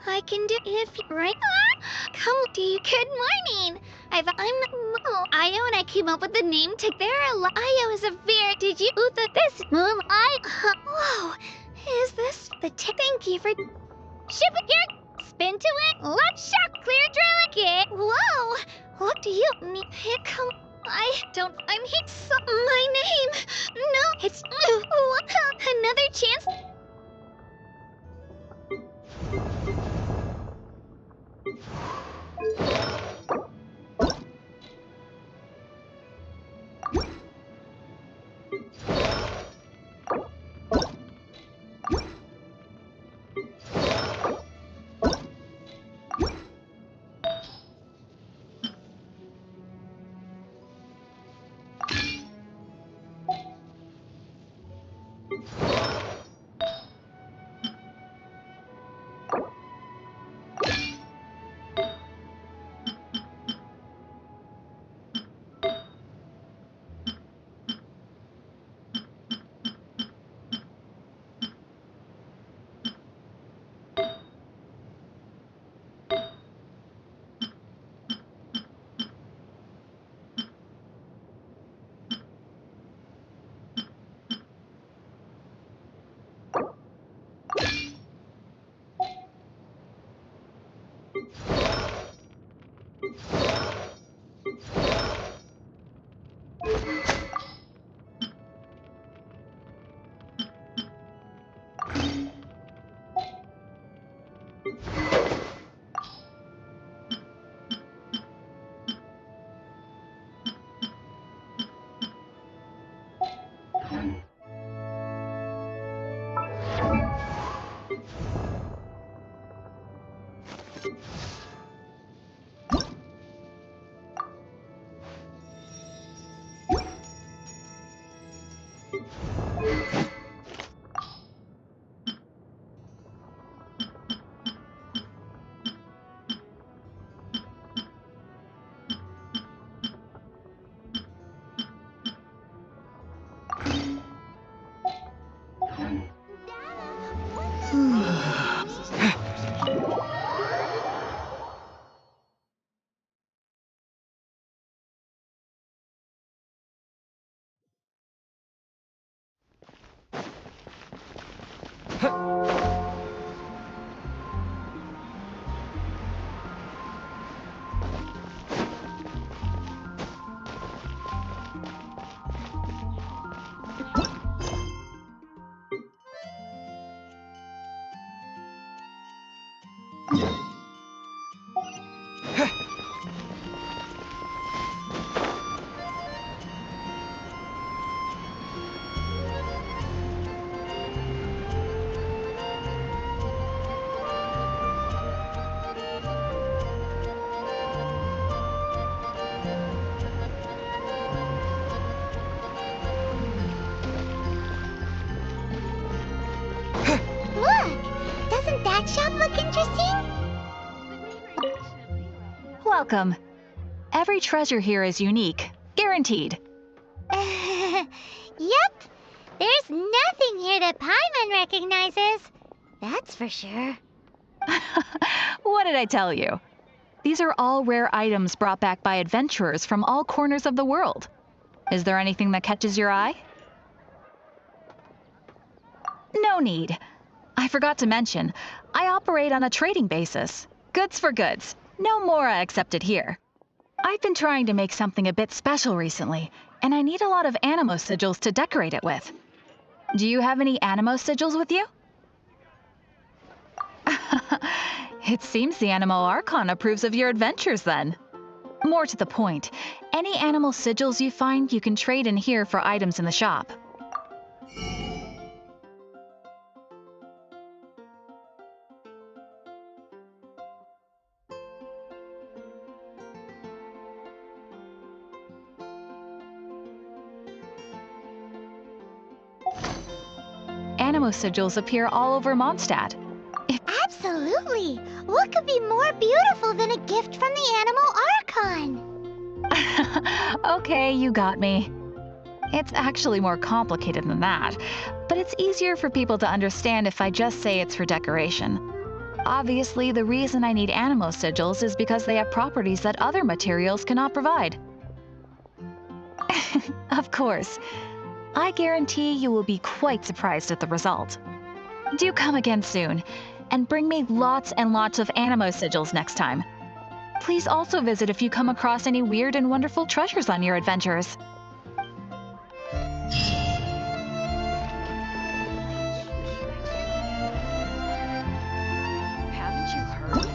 I can do if you right. Come, do you? Good morning. I'm Io, and I came up with the name to Io is a very. Did you? This move. Whoa. Is this the? Thank you for. Ship it here. Spin to it. Let's shock. Clear drill. Get. Whoa. What do you need? Here come. I don't. I'm here. My name. No. It's. Another chance. Look! Doesn't that shop look interesting? Welcome. Every treasure here is unique, guaranteed. Yep. There's nothing here that Paimon recognizes. That's for sure. What did I tell you? These are all rare items brought back by adventurers from all corners of the world. Is there anything that catches your eye? No need. I forgot to mention, I operate on a trading basis. Goods for goods. No mora accepted here. I've been trying to make something a bit special recently, and I need a lot of animo sigils to decorate it with. Do you have any animo sigils with you? It seems the Animo Archon approves of your adventures then. More to the point, any animal sigils you find you can trade in here for items in the shop. Animo sigils appear all over Mondstadt. Absolutely! What could be more beautiful than a gift from the Animal Archon? Okay, you got me. It's actually more complicated than that, but it's easier for people to understand if I just say it's for decoration. Obviously, the reason I need animo sigils is because they have properties that other materials cannot provide. Of course. I guarantee you will be quite surprised at the result. Do come again soon, and bring me lots and lots of animo sigils next time. Please also visit if you come across any weird and wonderful treasures on your adventures. Haven't you heard?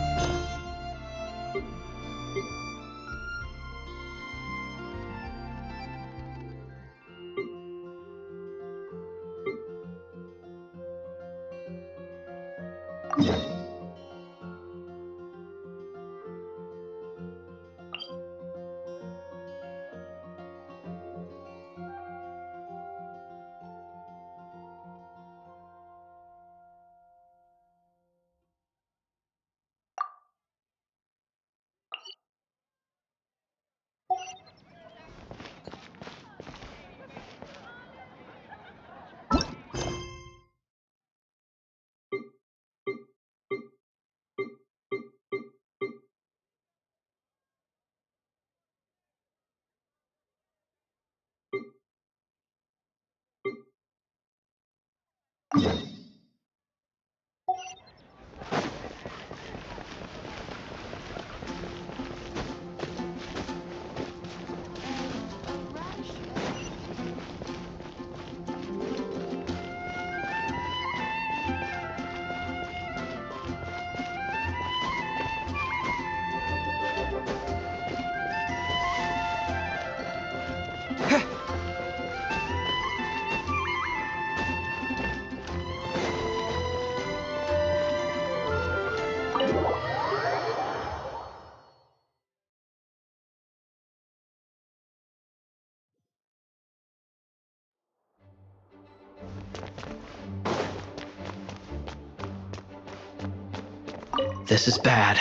This is bad.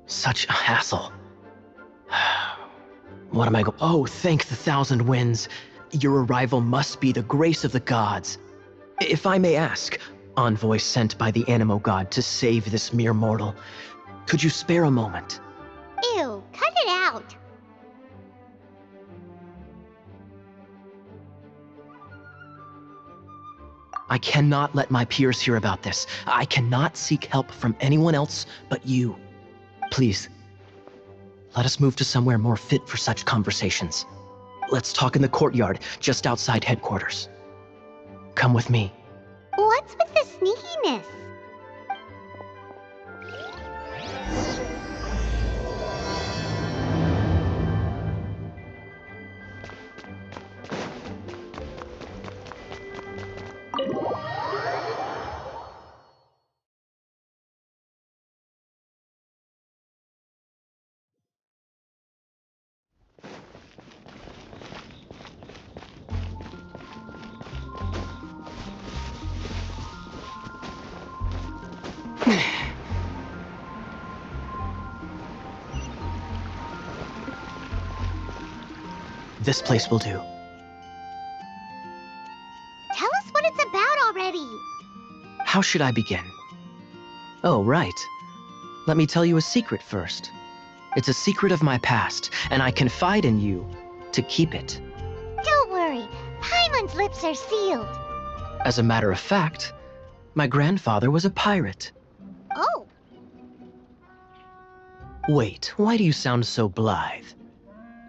Such a hassle. What am I go- Oh, thank the thousand winds. Your arrival must be the grace of the gods. If I may ask, envoy sent by the Animo God to save this mere mortal, could you spare a moment? Ew, cut it out. I cannot let my peers hear about this. I cannot seek help from anyone else but you. Please, let us move to somewhere more fit for such conversations. Let's talk in the courtyard, just outside headquarters. Come with me. What's with the sneakiness? This place will do. Tell us what it's about already. How should I begin? Oh, right. Let me tell you a secret first. It's a secret of my past, and I confide in you to keep it. Don't worry, Paimon's lips are sealed. As a matter of fact, my grandfather was a pirate. Oh. Wait, why do you sound so blithe?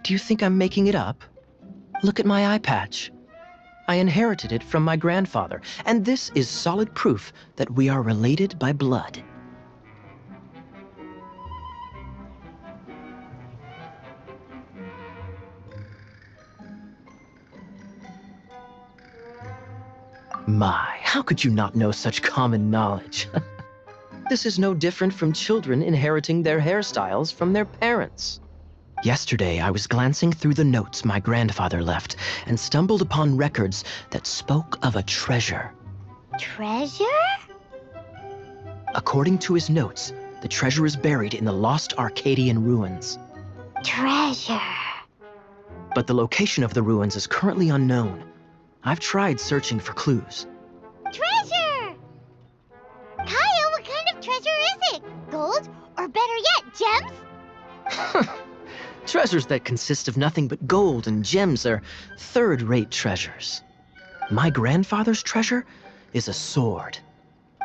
Do you think I'm making it up? Look at my eye patch. I inherited it from my grandfather, and this is solid proof that we are related by blood. My, how could you not know such common knowledge? This is no different from children inheriting their hairstyles from their parents. Yesterday, I was glancing through the notes my grandfather left and stumbled upon records that spoke of a treasure. Treasure? According to his notes, the treasure is buried in the lost Arcadian ruins. Treasure. But the location of the ruins is currently unknown. I've tried searching for clues. Treasure! Kyle, what kind of treasure is it? Gold? Or better yet, gems? Treasures that consist of nothing but gold and gems are third-rate treasures. My grandfather's treasure is a sword.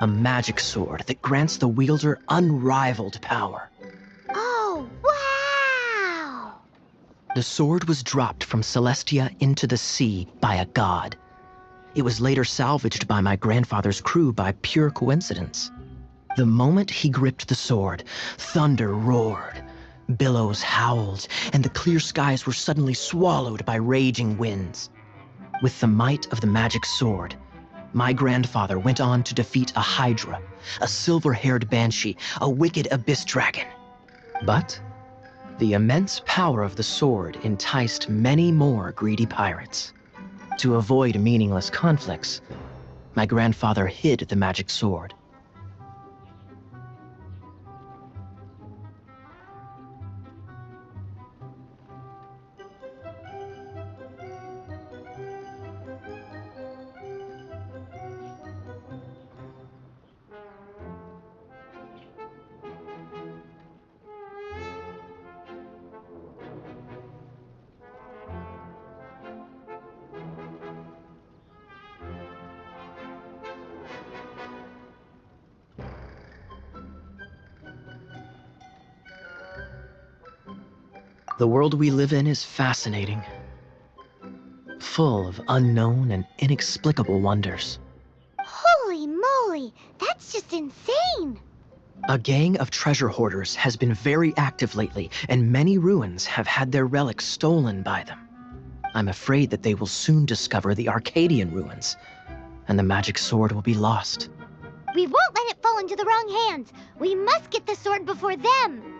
A magic sword that grants the wielder unrivaled power. Oh, wow! The sword was dropped from Celestia into the sea by a god. It was later salvaged by my grandfather's crew by pure coincidence. The moment he gripped the sword, thunder roared, billows howled, and the clear skies were suddenly swallowed by raging winds. With the might of the magic sword, my grandfather went on to defeat a hydra, a silver-haired banshee, a wicked abyss dragon. But the immense power of the sword enticed many more greedy pirates. To avoid meaningless conflicts, my grandfather hid the magic sword. The world we live in is fascinating, full of unknown and inexplicable wonders. Holy moly, that's just insane! A gang of treasure hoarders has been very active lately, and many ruins have had their relics stolen by them. I'm afraid that they will soon discover the Arcadian ruins, and the magic sword will be lost. We won't let it fall into the wrong hands. We must get the sword before them.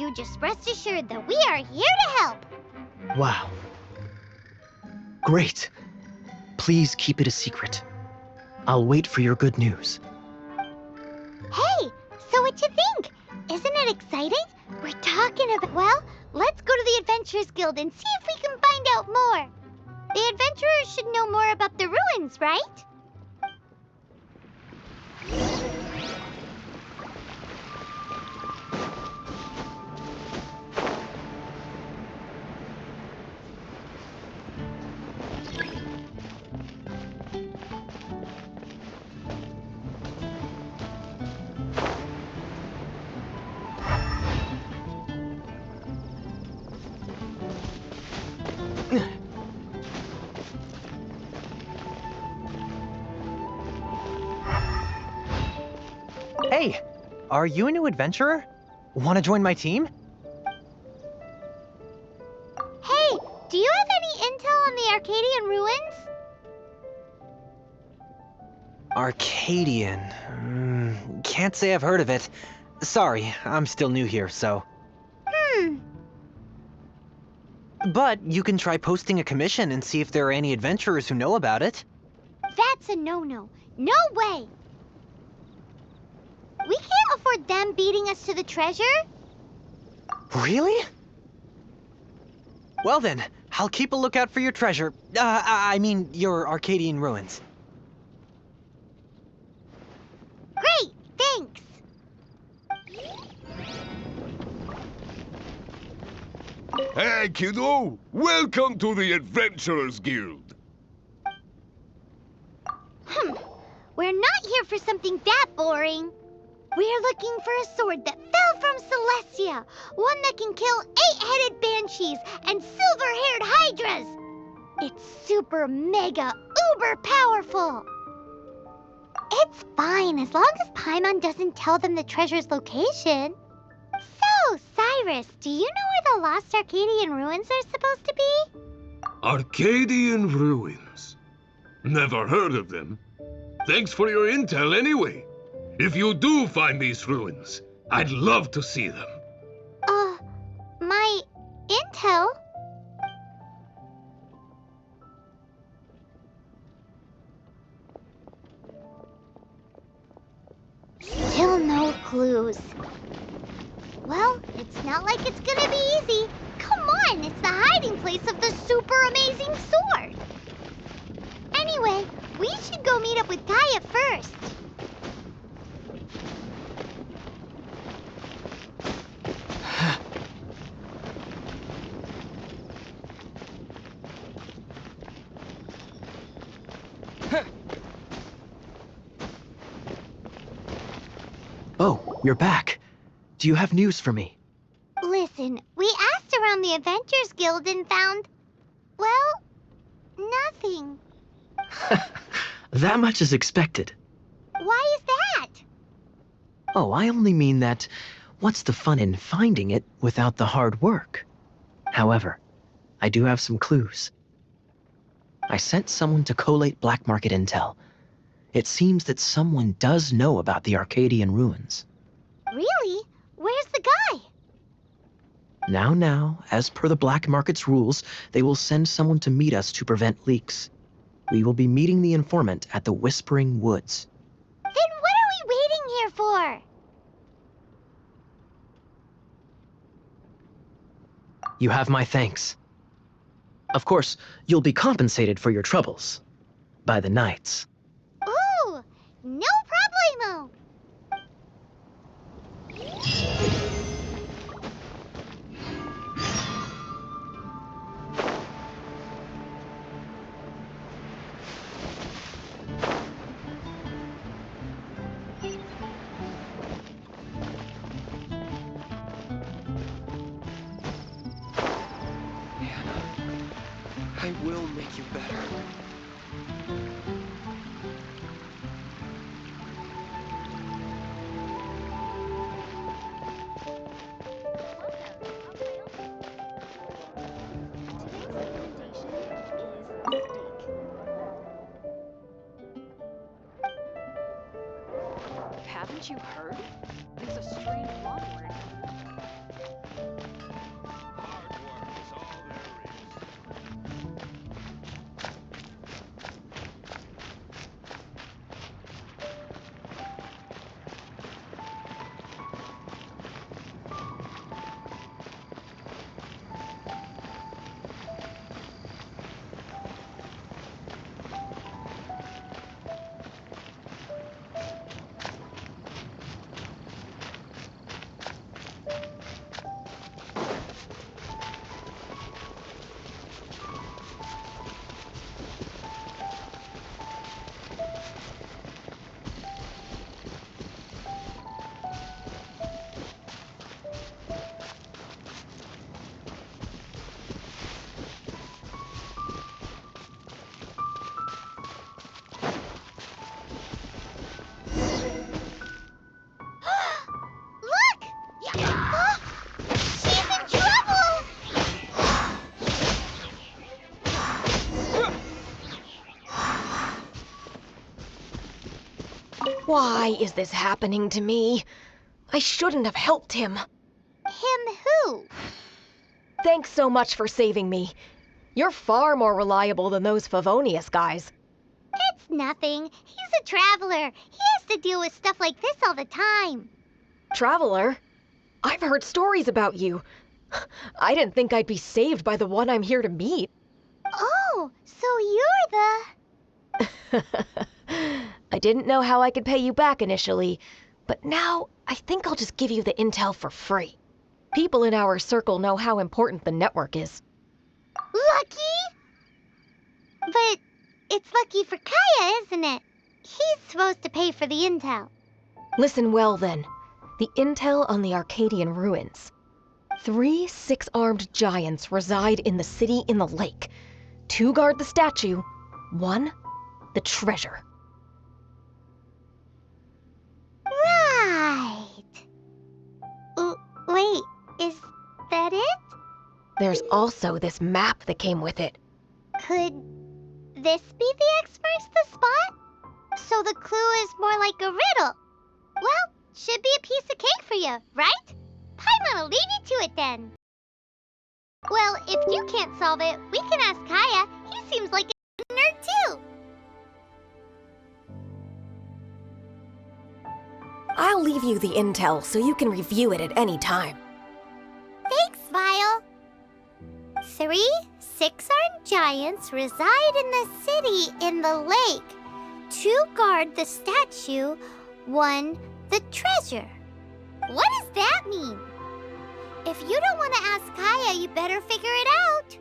You just rest assured that we are here to help. Wow. Great. Please keep it a secret. I'll wait for your good news. Hey, so what you think? Isn't it exciting? We're talking about... Well, let's go to the Adventurers Guild and see if we can find out more. The adventurers should know more about the ruins, right? Hey, are you a new adventurer? Want to join my team? Hey, do you have any intel on the Arcadian ruins? Arcadian. Can't say I've heard of it. Sorry, I'm still new here, so. But you can try posting a commission and see if there are any adventurers who know about it. That's a no-no. No way! We can't afford them beating us to the treasure. Really? Well then, I'll keep a lookout for your treasure. I mean, your Arcadian ruins. Great, thanks. Hey, kiddo! Welcome to the Adventurers Guild! We're not here for something that boring. We're looking for a sword that fell from Celestia. One that can kill 8-headed banshees and silver-haired hydras. It's super mega uber powerful. It's fine as long as Paimon doesn't tell them the treasure's location. So, Cyrus, do you know where the lost Arcadian ruins are supposed to be? Arcadian ruins? Never heard of them. Thanks for your intel anyway. If you do find these ruins, I'd love to see them. My intel? Still no clues. Well, it's not like it's gonna be easy. Come on, it's the hiding place of the super amazing sword. Anyway, we should go meet up with Gaia first. Oh, you're back. Do you have news for me? Listen, we asked around the Adventures Guild and found, well, nothing. That much is expected. Why is that? Oh, I only mean that what's the fun in finding it without the hard work? However, I do have some clues. I sent someone to collate black market intel. It seems that someone does know about the Arcadian ruins. Really? Where's the guy? Now, as per the black market's rules, they will send someone to meet us to prevent leaks. We will be meeting the informant at the Whispering Woods. Then what are we waiting here for? You have my thanks. Of course, you'll be compensated for your troubles. By the knights. Ooh, no problemo. I will make you better. Haven't you heard? It's a strange loanword. Why is this happening to me? I shouldn't have helped him. Him who? Thanks so much for saving me. You're far more reliable than those Favonius guys. It's nothing. He's a traveler. He has to deal with stuff like this all the time. Traveler? I've heard stories about you. I didn't think I'd be saved by the one I'm here to meet. Oh, so you're the... I didn't know how I could pay you back initially, but now I think I'll just give you the intel for free. People in our circle know how important the network is. Lucky? But it's lucky for Kaya, isn't it? He's supposed to pay for the intel. Listen well then. The intel on the Arcadian ruins. 3 6-armed giants reside in the city in the lake. 2 guard the statue, 1 the treasure. Right. Wait, is that it? There's also this map that came with it. Could this be the X-Marks the spot? So the clue is more like a riddle. Well, should be a piece of cake for you, right? Paimon'll leave you to it then. Well, if you can't solve it, we can ask Kaya. He seems like a nerd too. I'll leave you the intel so you can review it at any time. Thanks, Vile. 3 6-armed giants reside in the city in the lake. 2 guard the statue, 1 the treasure. What does that mean? If you don't want to ask Kaya, you better figure it out.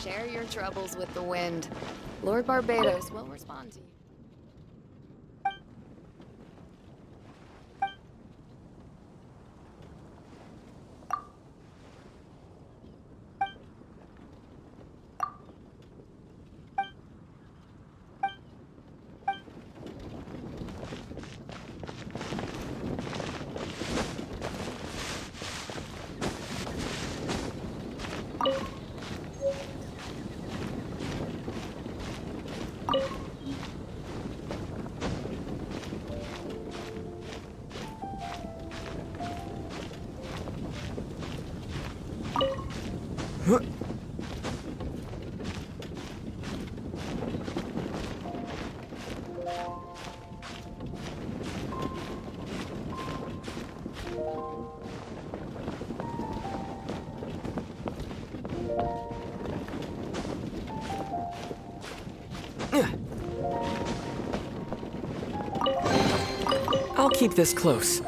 Share your troubles with the wind. Lord Barbados will respond to you. I'll keep this close.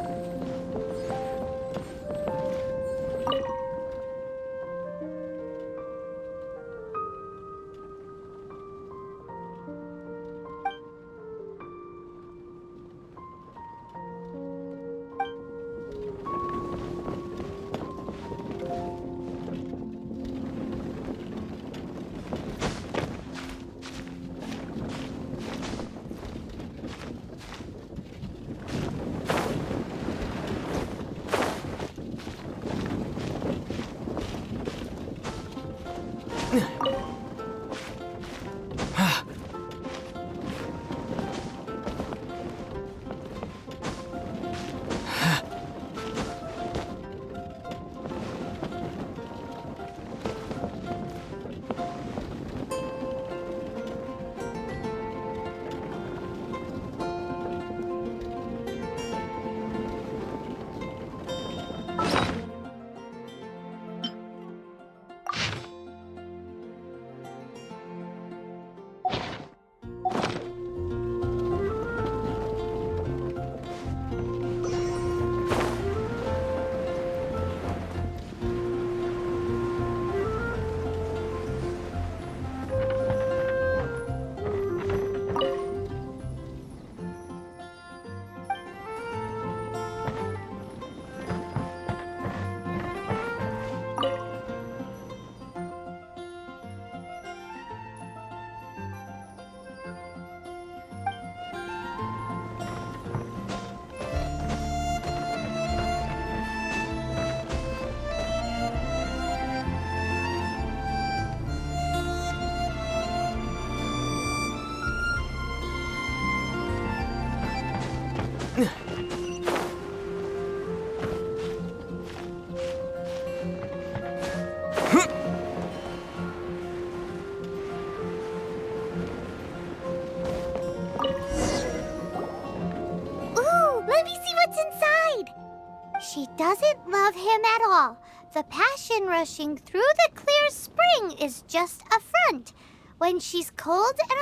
She doesn't love him at all. The passion rushing through the clear spring is just a front. When she's cold and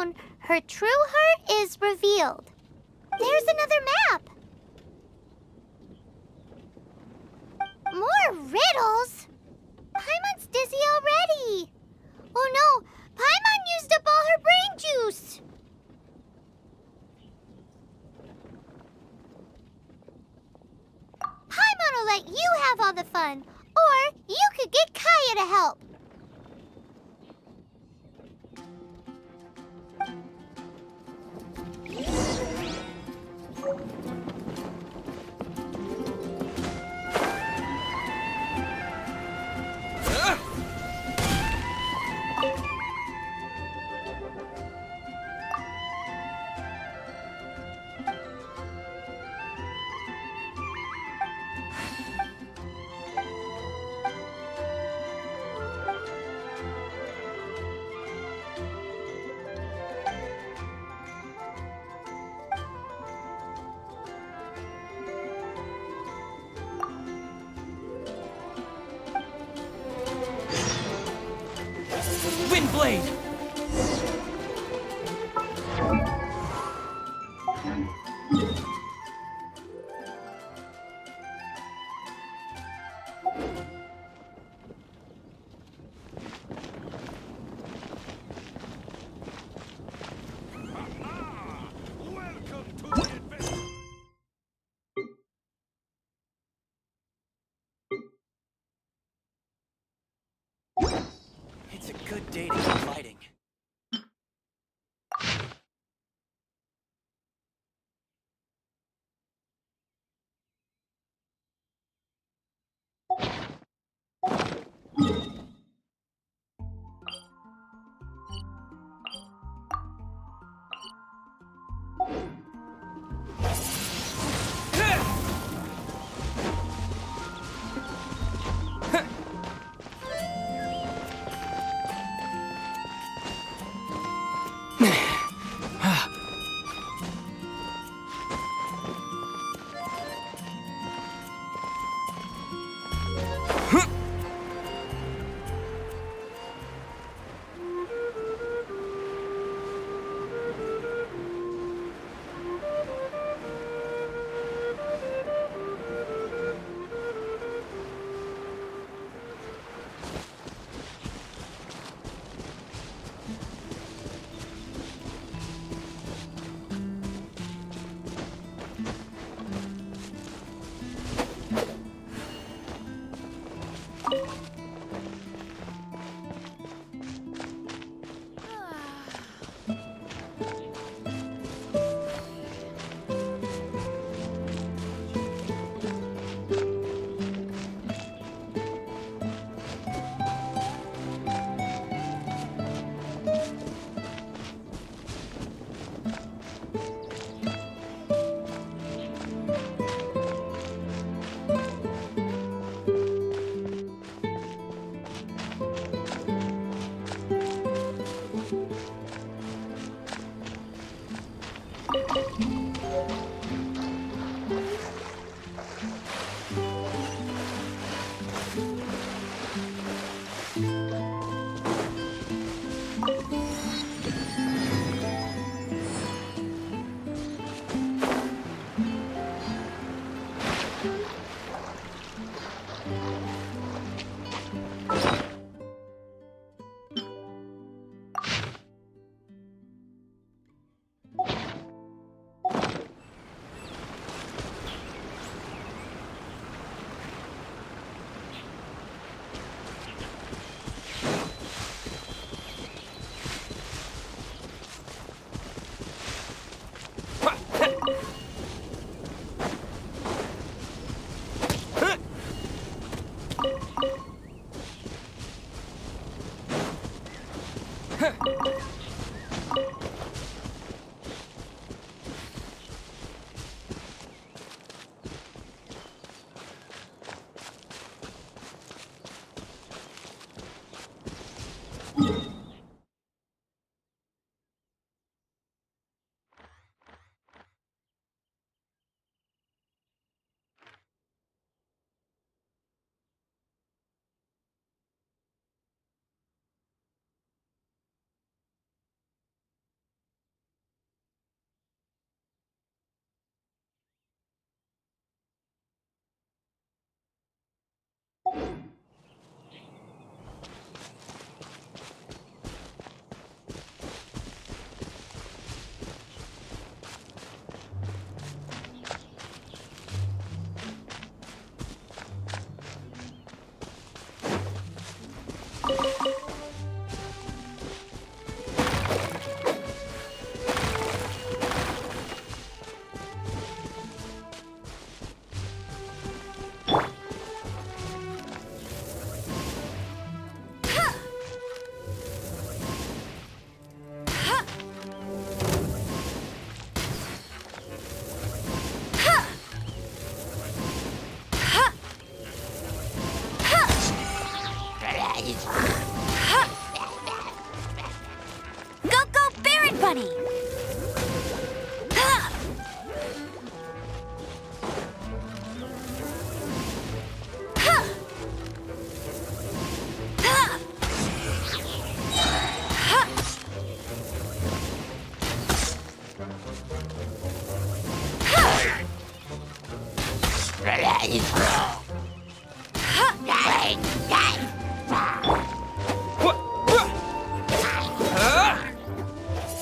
alone, her true heart is revealed. There's another map. More riddles? Paimon's dizzy already. Oh no, Paimon used up all her brain juice. Paimon will let you have all the fun, or you could get Kaya to help. Windblade! It's a good day to go fighting.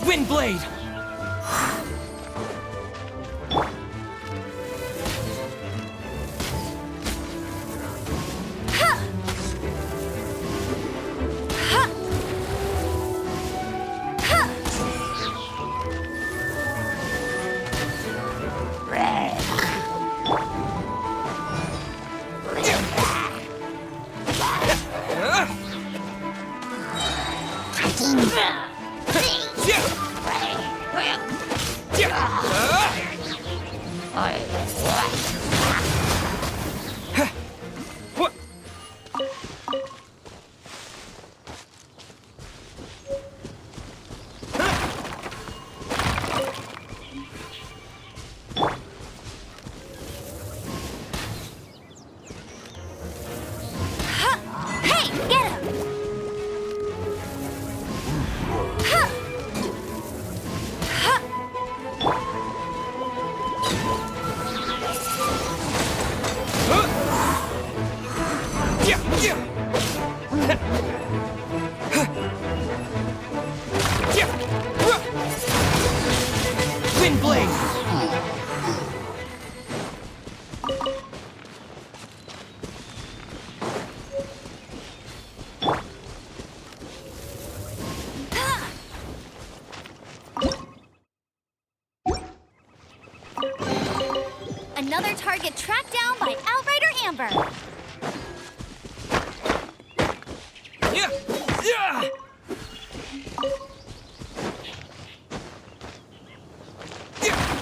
Windblade! Another target tracked down by Outrider Amber. Yeah! Yeah! Yeah!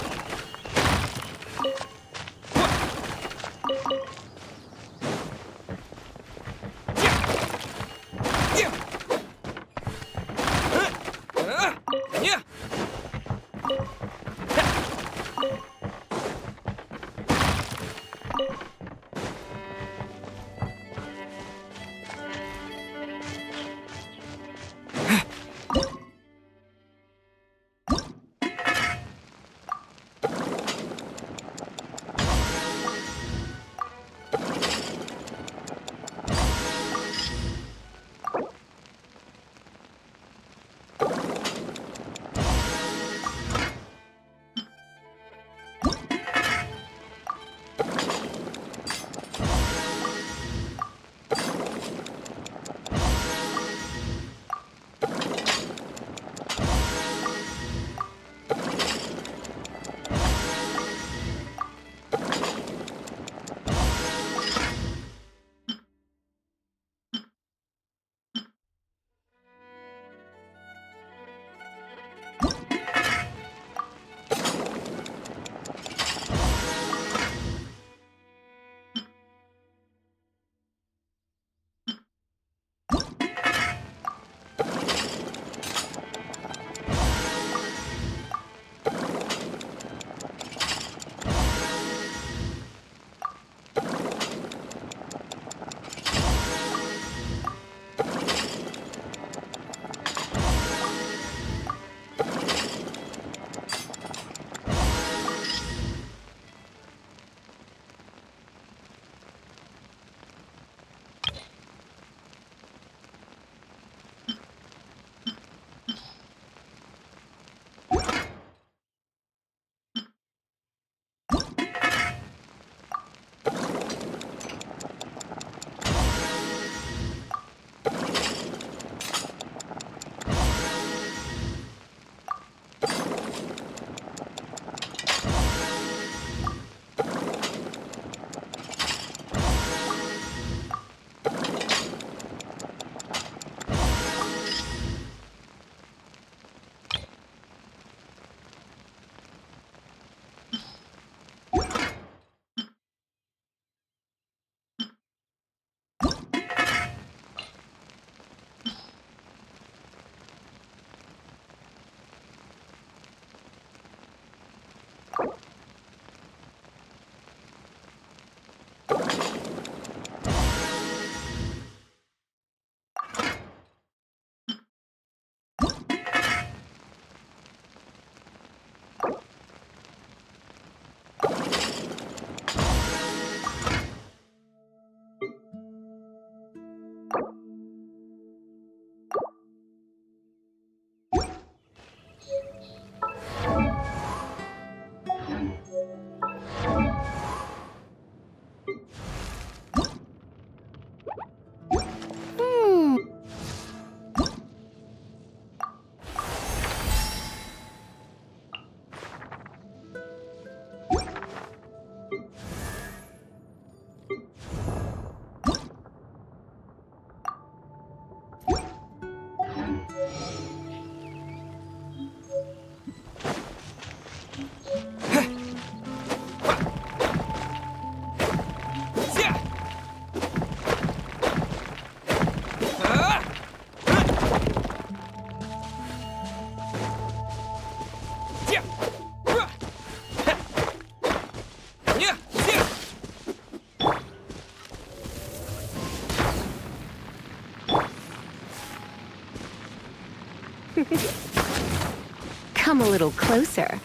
Come a little closer.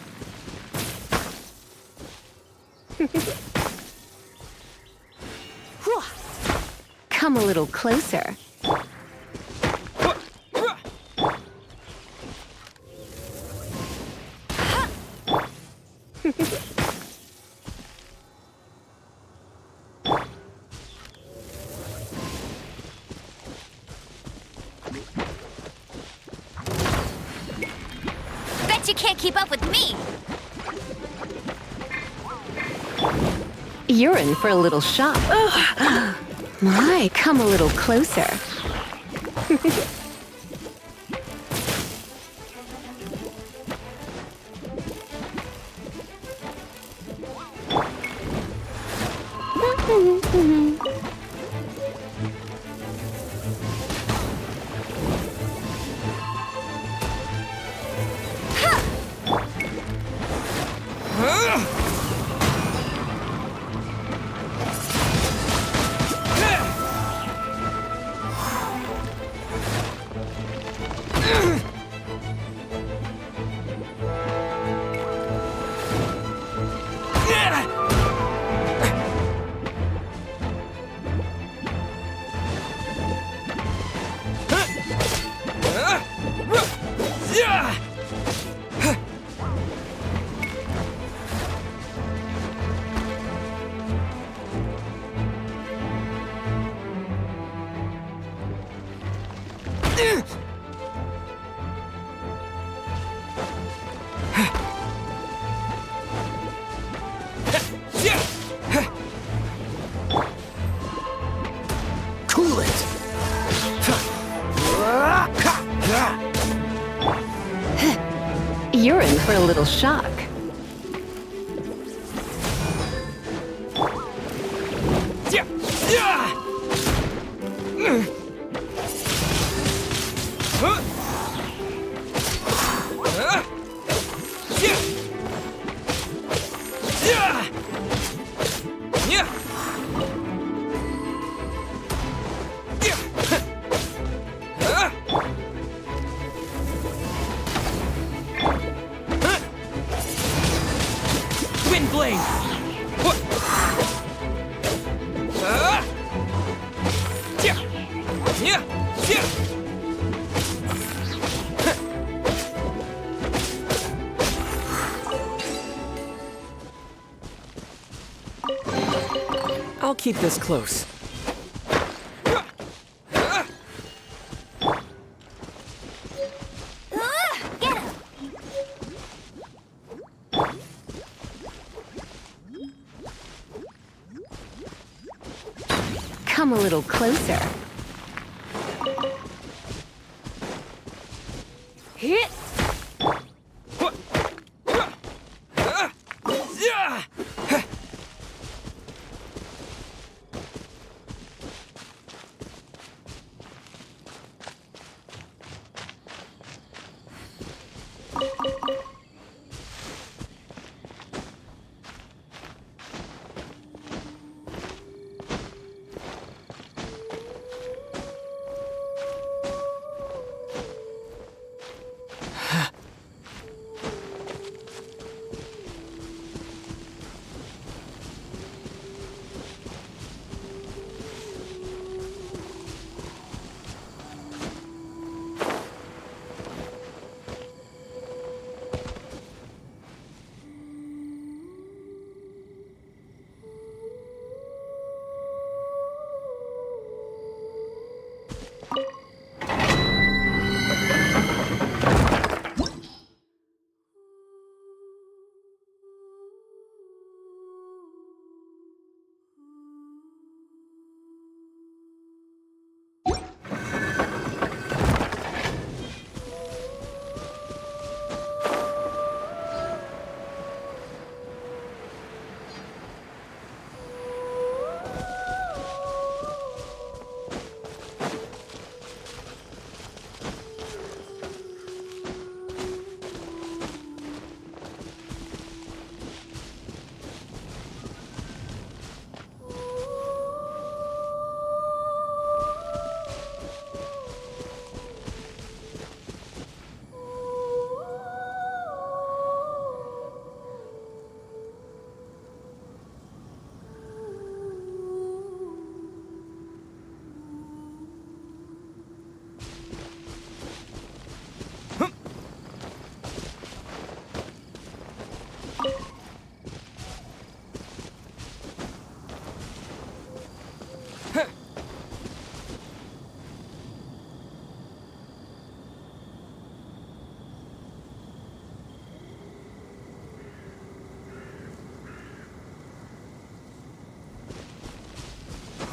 Come a little closer. Bet you can't keep up with me! You're in for a little shock. My, come a little closer. Cool it! You're in for a little shock. Wind blade! I'll keep this close. Get him! Come a little closer. Hit!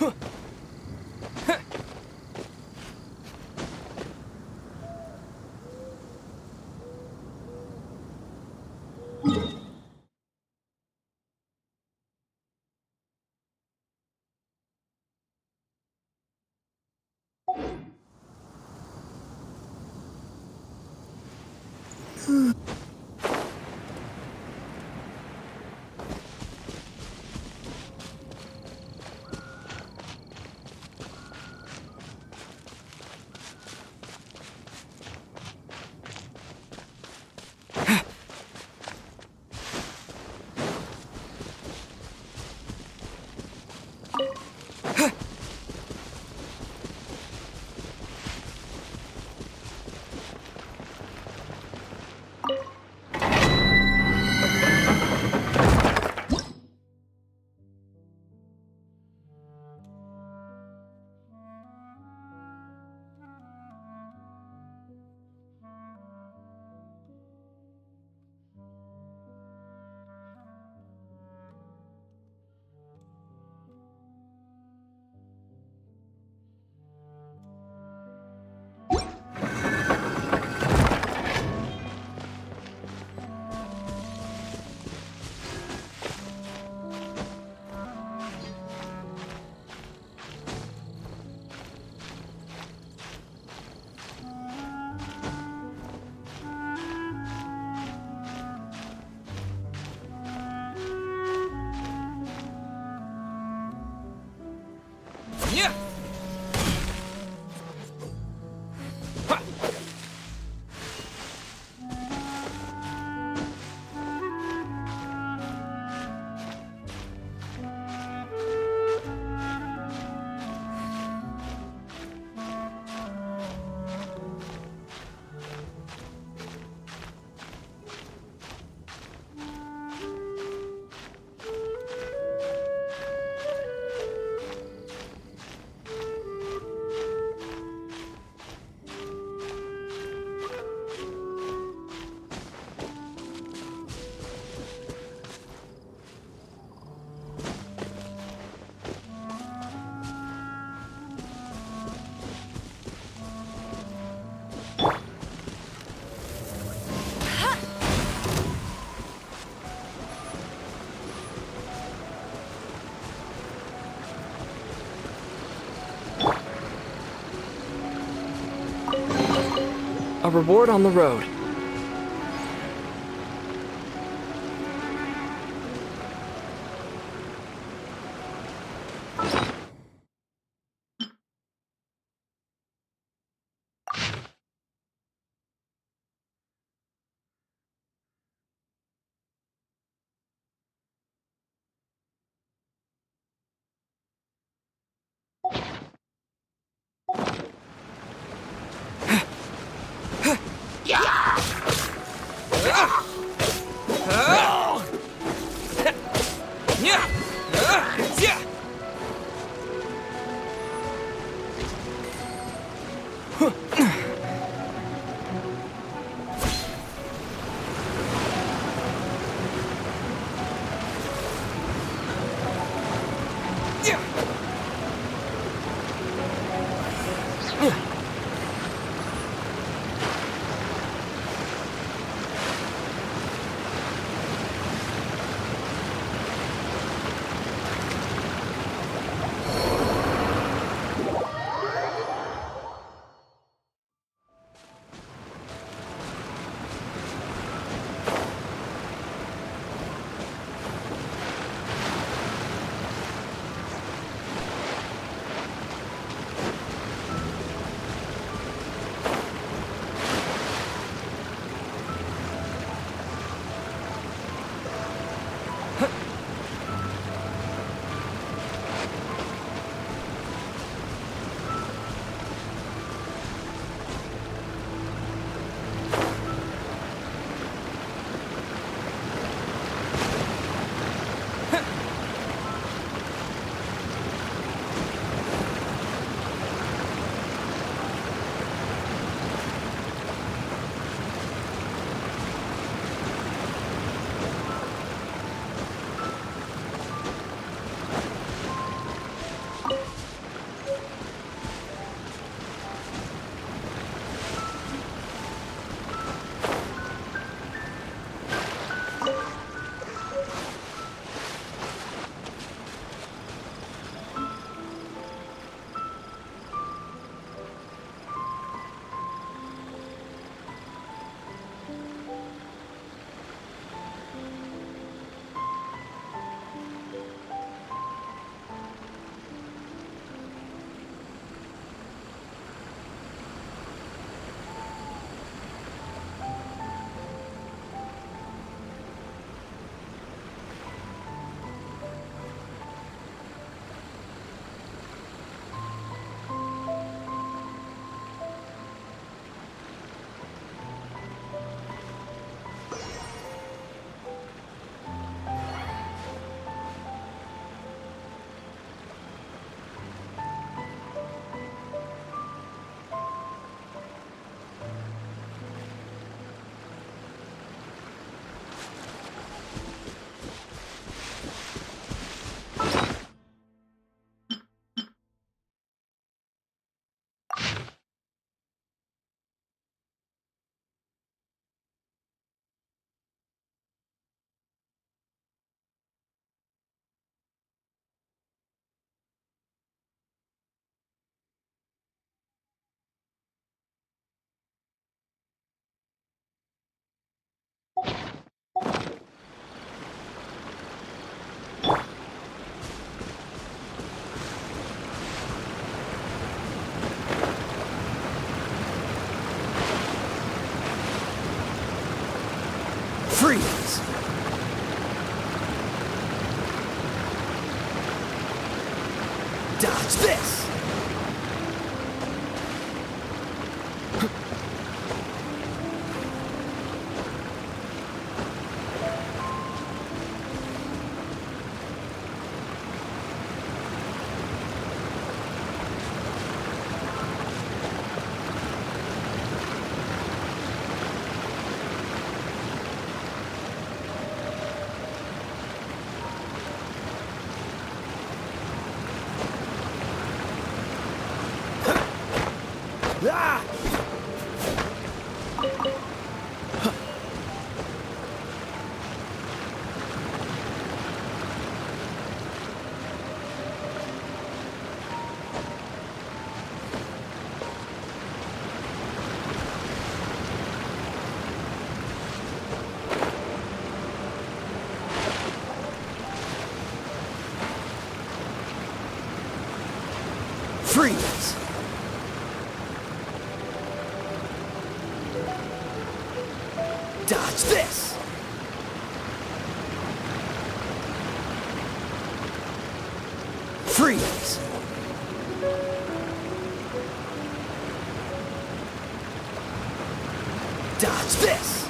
Yeah. A reward on the road. Yeah! Dodge this! Ah! Freeze! Dodge this! Freeze! Dodge this!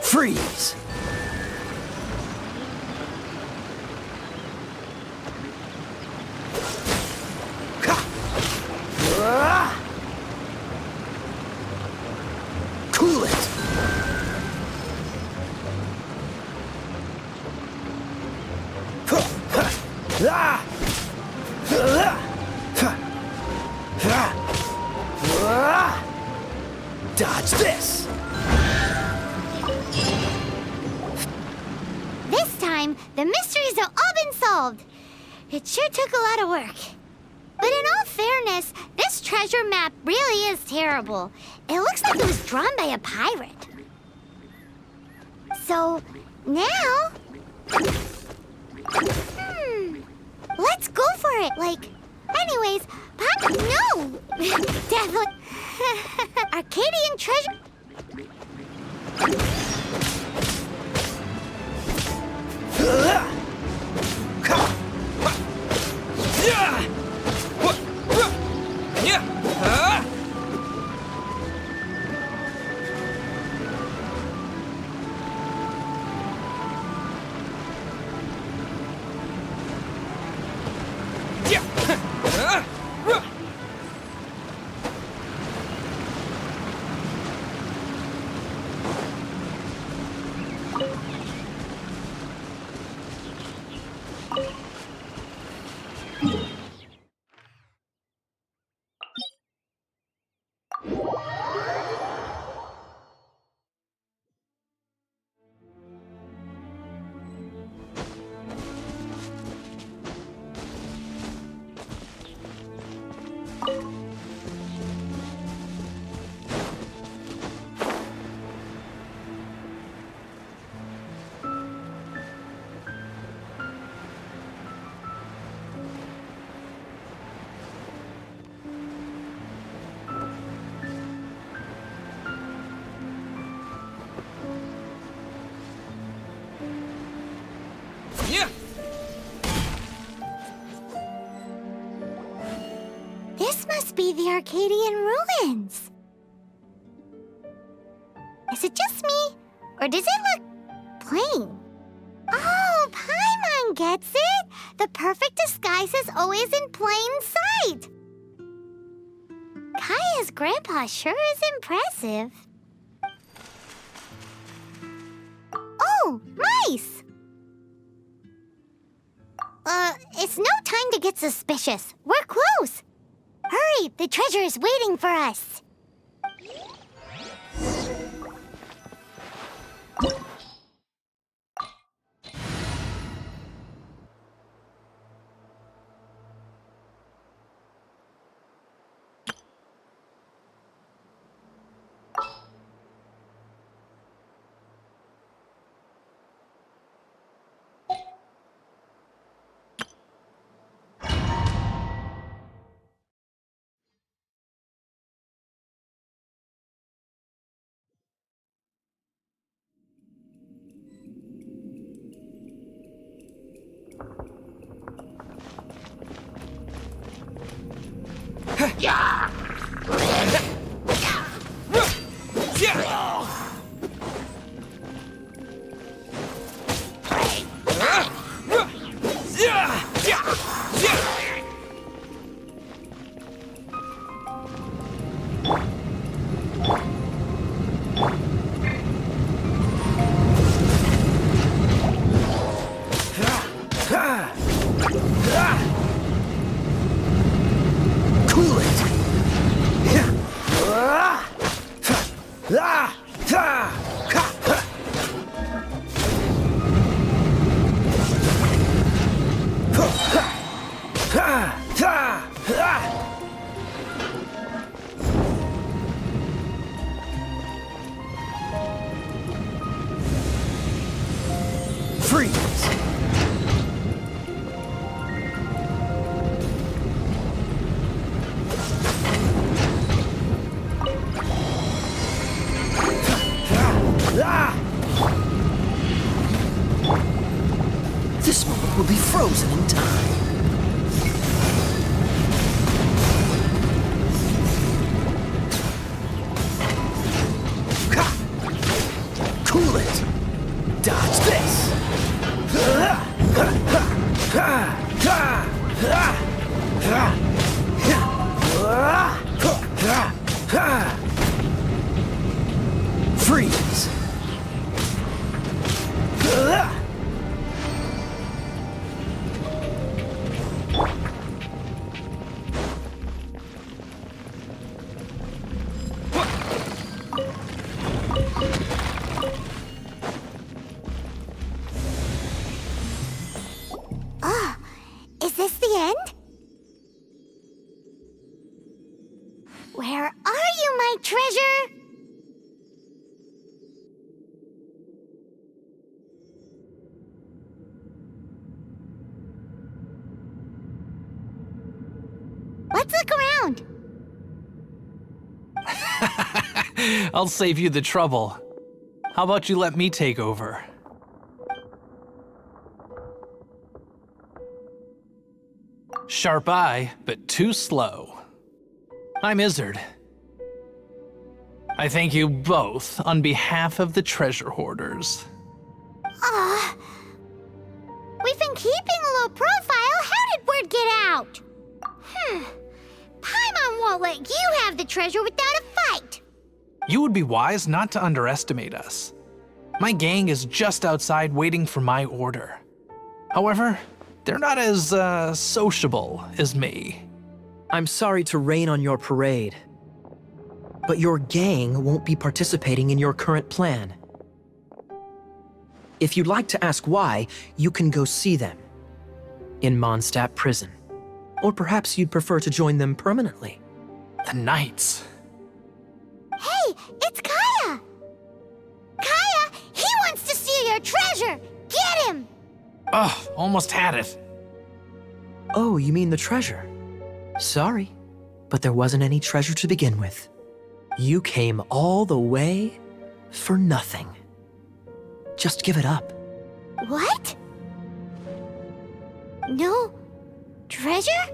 Freeze! Cool it! Dodge this! time, the mysteries have all been solved. It sure took a lot of work. But in all fairness, this treasure map really is terrible. It looks like it was drawn by a pirate. So, now... let's go for it, Anyways, no! Definitely... Arcadian treasure... This must be the Arcadian ruins. Is it just me? Or does it look plain? Oh, Paimon gets it! The perfect disguise is always in plain sight! Kaya's grandpa sure is impressive. Oh, mice! It's no time to get suspicious. We're close! Hurry, the treasure is waiting for us! This moment will be frozen in time. Cool it! Dodge this! Freeze! Let's look around. I'll save you the trouble. How about you let me take over? Sharp eye, but too slow. I'm Izzard. I thank you both on behalf of the treasure hoarders. We've been keeping a low profile. How did word get out? Paimon won't let you have the treasure without a fight. You would be wise not to underestimate us. My gang is just outside waiting for my order. However, they're not as, sociable as me. I'm sorry to rain on your parade, but your gang won't be participating in your current plan. If you'd like to ask why, you can go see them in Mondstadt prison. Or perhaps you'd prefer to join them permanently. The Knights. Hey, it's Kaya! Kaya, he wants to steal your treasure! Get him! Ugh, almost had it. Oh, you mean the treasure? Sorry, but there wasn't any treasure to begin with. You came all the way for nothing. Just give it up. What? No treasure?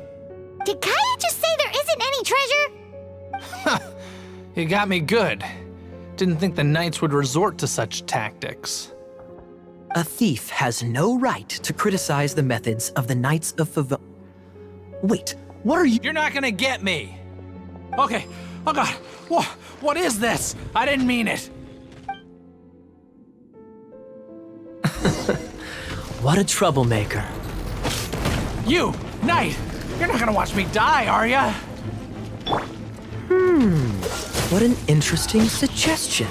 Did Kaya just say there isn't any treasure? You got me good. Didn't think the Knights would resort to such tactics. A thief has no right to criticize the methods of the Knights of Favon. Wait, what are you— You're not gonna get me! Okay, oh god, what is this? I didn't mean it! What a troublemaker. You, Knight! You're not gonna watch me die, are ya? What an interesting suggestion.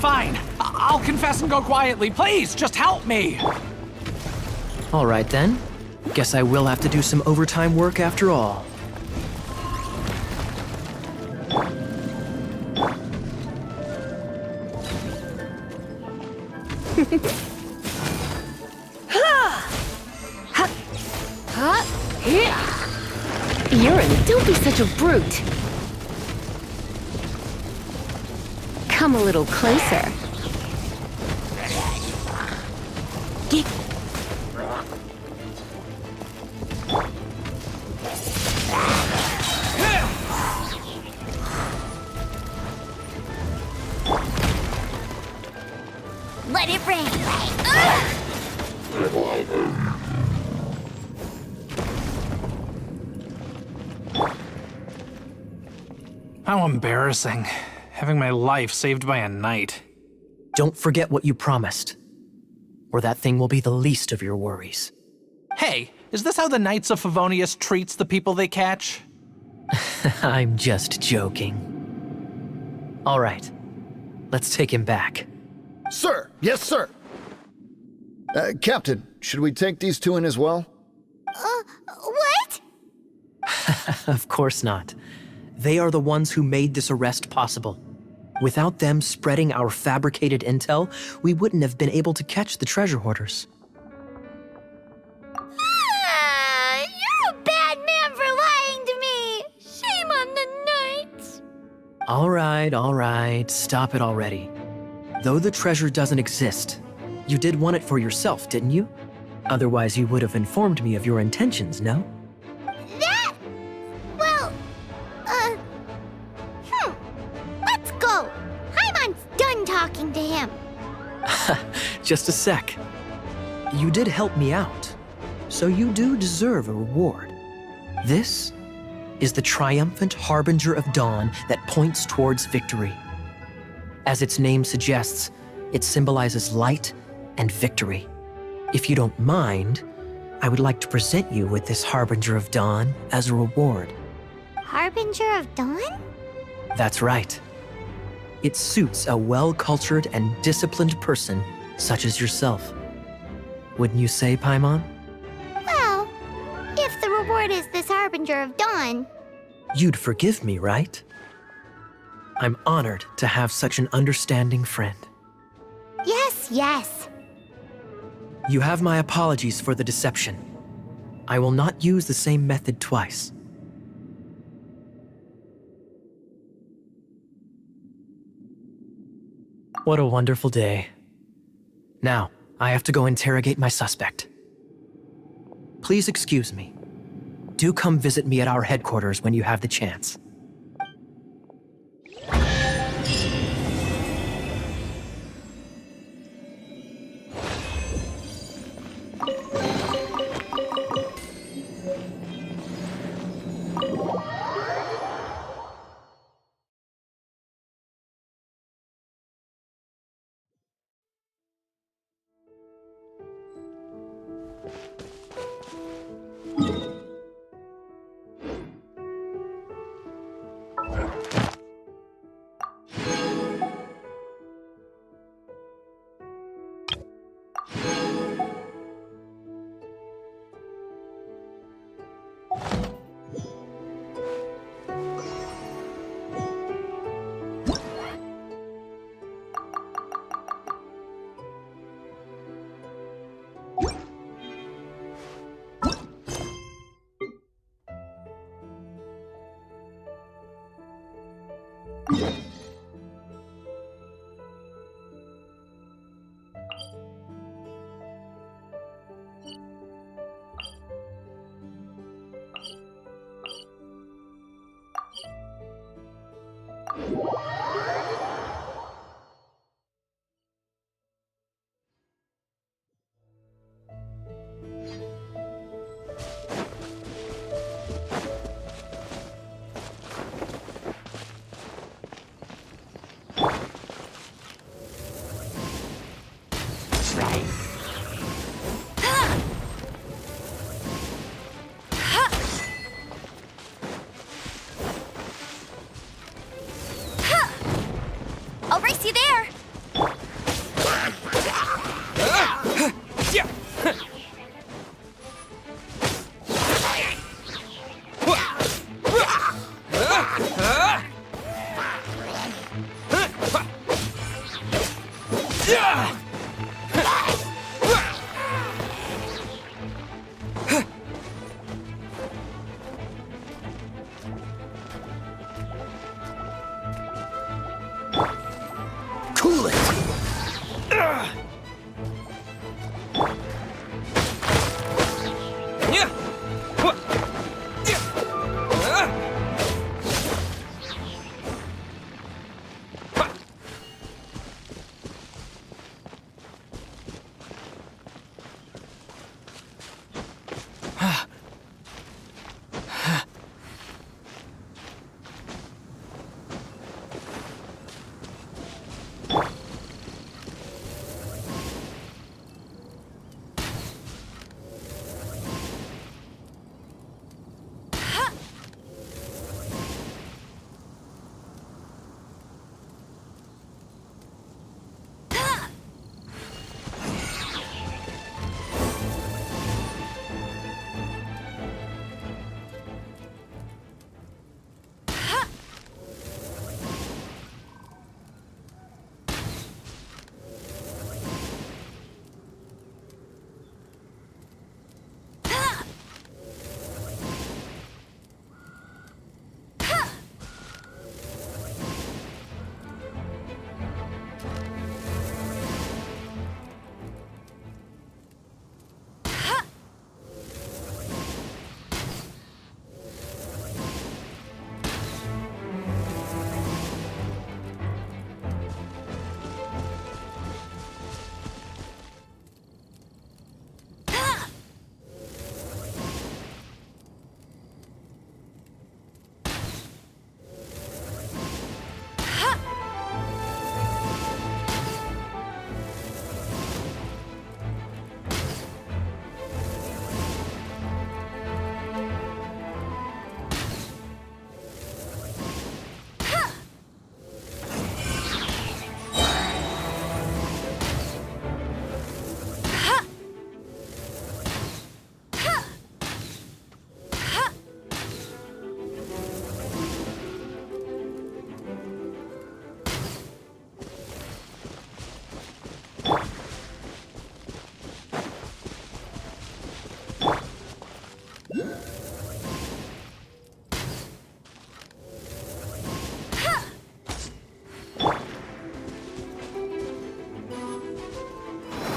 Fine, I'll confess and go quietly. Please, just help me! All right then. Guess I will have to do some overtime work after all. Urine, don't be such a brute. Come a little closer. Get. Let it rain. How embarrassing. Having my life saved by a knight. Don't forget what you promised, or that thing will be the least of your worries. Hey, is this how the Knights of Favonius treats the people they catch? I'm just joking. All right, let's take him back. Sir! Yes, sir! Captain, should we take these two in as well? What? Of course not. They are the ones who made this arrest possible. Without them spreading our fabricated intel, we wouldn't have been able to catch the treasure hoarders. You're a bad man for lying to me! Shame on the Knights! All right, stop it already. Though the treasure doesn't exist, you did want it for yourself, didn't you? Otherwise, you would have informed me of your intentions, no? Let's go! Paimon's done talking to him. Just a sec. You did help me out, so you do deserve a reward. This is the triumphant harbinger of dawn that points towards victory. As its name suggests, it symbolizes light and victory. If you don't mind, I would like to present you with this harbinger of dawn as a reward. Harbinger of dawn? That's right. It suits a well-cultured and disciplined person such as yourself. Wouldn't you say, Paimon? Well, if the reward is this harbinger of dawn... You'd forgive me, right? I'm honored to have such an understanding friend. Yes. You have my apologies for the deception. I will not use the same method twice. What a wonderful day. Now, I have to go interrogate my suspect. Please excuse me. Do come visit me at our headquarters when you have the chance. I'll race you there! Cool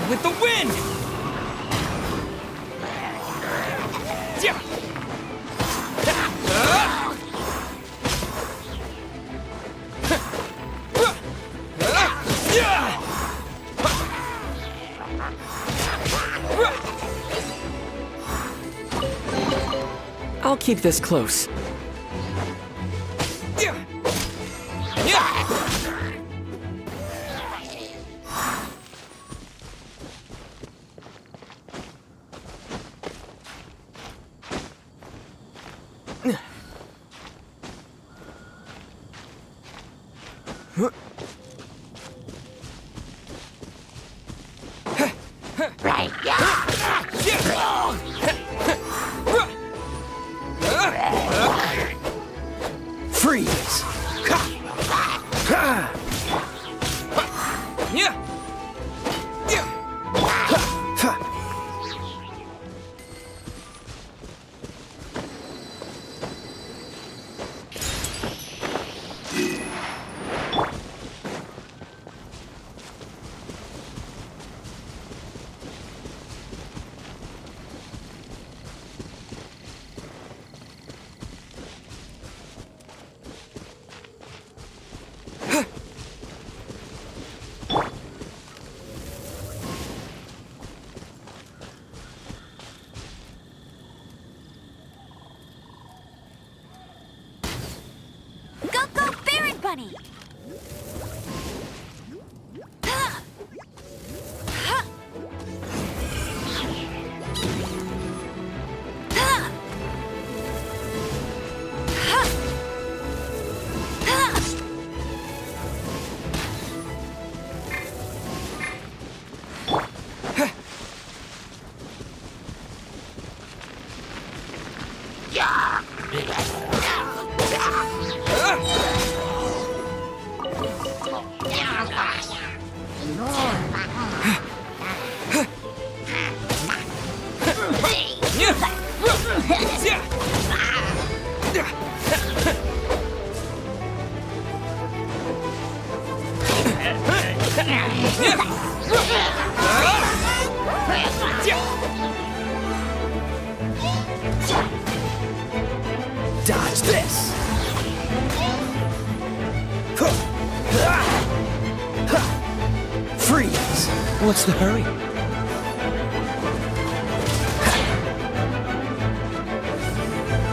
with the wind! I'll keep this close. Freeze! Go, go, Baron Bunny! Dodge this! Freeze! What's the hurry?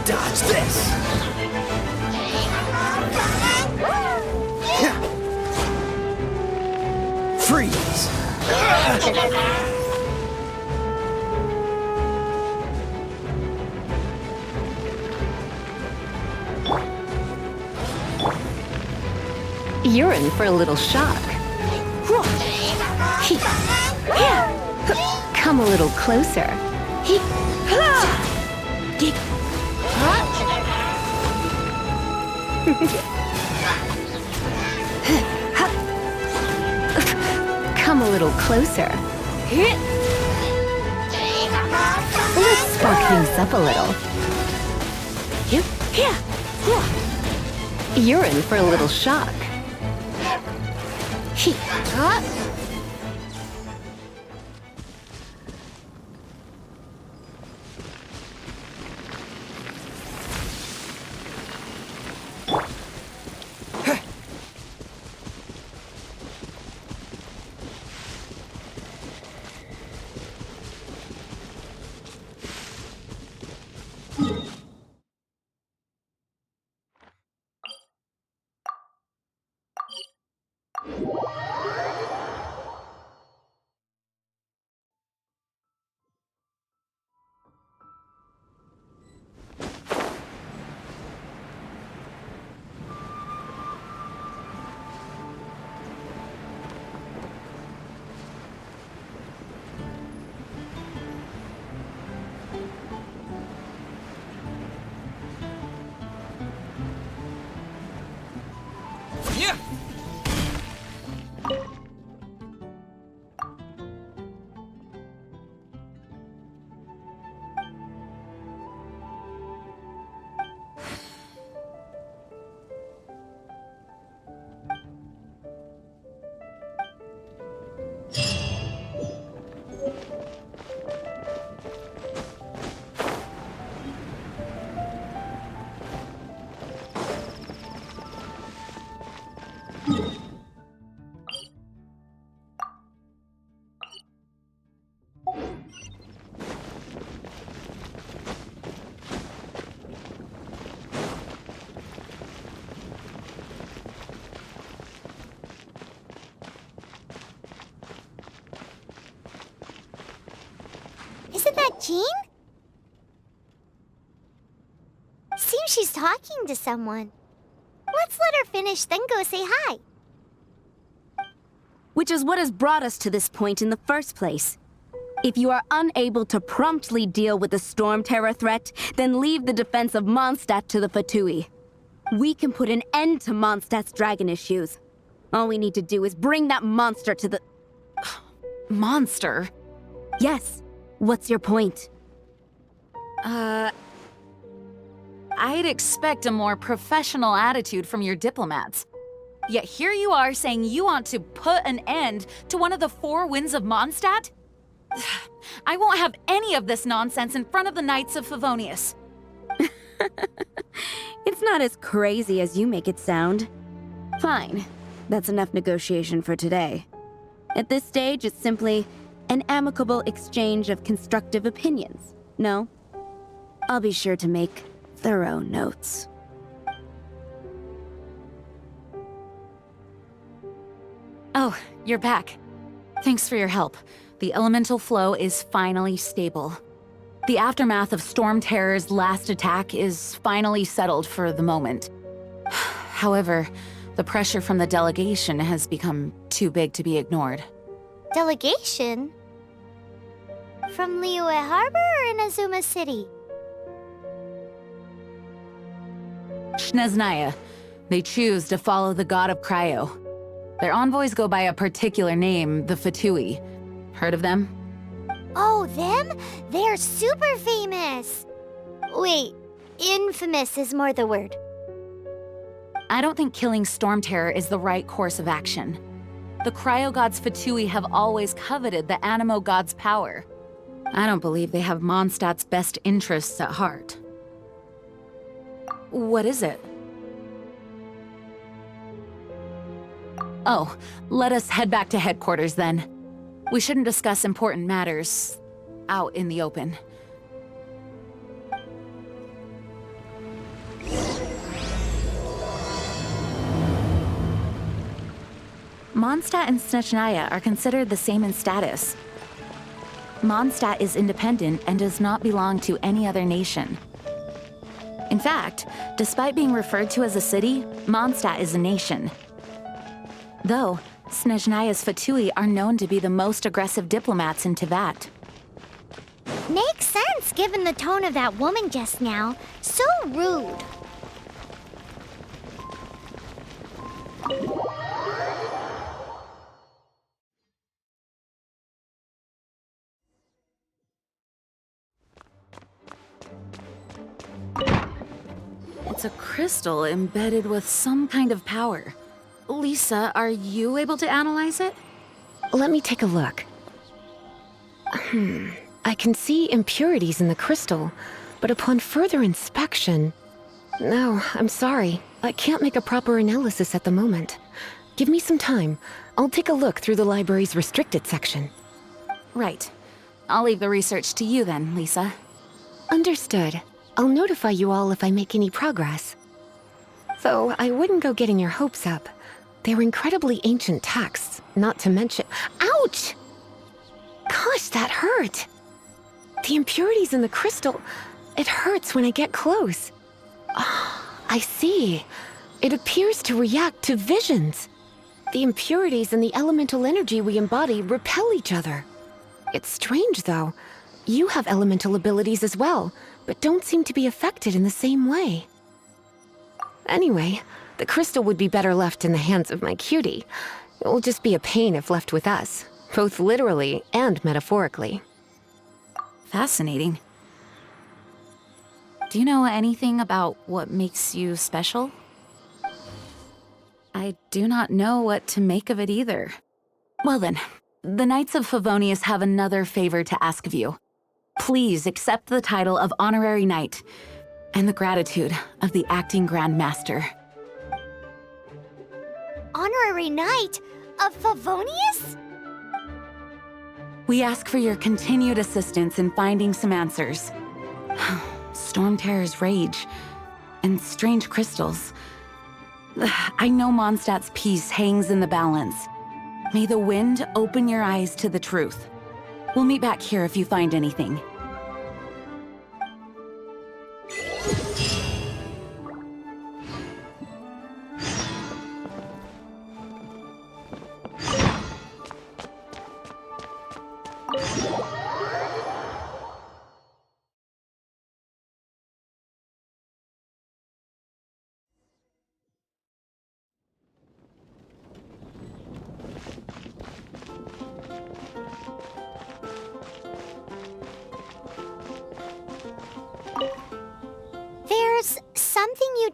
Dodge this! Freeze! You're in for a little shock. Come a little closer. Come a little closer. Let's spark things up a little. You're in for a little shock. that Jean? Seems she's talking to someone. Let's let her finish, then go say hi. Which is what has brought us to this point in the first place. If you are unable to promptly deal with the Storm Terror threat, then leave the defense of Mondstadt to the Fatui. We can put an end to Mondstadt's dragon issues. All we need to do is bring that monster to the... Monster? Yes. What's your point? I'd expect a more professional attitude from your diplomats. Yet here you are saying you want to put an end to one of the four winds of Mondstadt? I won't have any of this nonsense in front of the Knights of Favonius. It's not as crazy as you make it sound. Fine. That's enough negotiation for today. At this stage, it's simply an amicable exchange of constructive opinions. No? I'll be sure to make thorough notes. Oh, you're back. Thanks for your help. The elemental flow is finally stable. The aftermath of Storm Terror's last attack is finally settled for the moment. However, the pressure from the delegation has become too big to be ignored. Delegation? From Liyue Harbor or Inazuma City? Snezhnaya. They choose to follow the god of Cryo. Their envoys go by a particular name, the Fatui. Heard of them? Oh, them? They're super famous! Wait, infamous is more the word. I don't think killing Storm Terror is the right course of action. The Cryo God's Fatui have always coveted the Animo God's power. I don't believe they have Mondstadt's best interests at heart. What is it? Oh, let us head back to headquarters then. We shouldn't discuss important matters out in the open. Mondstadt and Snezhnaya are considered the same in status. Mondstadt is independent and does not belong to any other nation. In fact, despite being referred to as a city, Mondstadt is a nation. Though, Snezhnaya's Fatui are known to be the most aggressive diplomats in Teyvat. Makes sense given the tone of that woman just now. So rude. It's a crystal embedded with some kind of power. Lisa, are you able to analyze it? Let me take a look. I can see impurities in the crystal, but upon further inspection... No, I'm sorry. I can't make a proper analysis at the moment. Give me some time. I'll take a look through the library's restricted section. Right. I'll leave the research to you then, Lisa. Understood. I'll notify you all if I make any progress. Though I wouldn't go getting your hopes up. They're incredibly ancient texts, not to mention— Ouch! Gosh, that hurt! The impurities in the crystal— it hurts when I get close. Oh, I see. It appears to react to visions. The impurities and the elemental energy we embody repel each other. It's strange, though. You have elemental abilities as well, but don't seem to be affected in the same way. Anyway, the crystal would be better left in the hands of my cutie. It will just be a pain if left with us, both literally and metaphorically. Fascinating. Do you know anything about what makes you special? I do not know what to make of it either. Well then, the Knights of Favonius have another favor to ask of you. Please accept the title of Honorary Knight and the gratitude of the Acting Grand Master. Honorary Knight of Favonius? We ask for your continued assistance in finding some answers. Storm Terror's rage and strange crystals. I know Mondstadt's peace hangs in the balance. May the wind open your eyes to the truth. We'll meet back here if you find anything.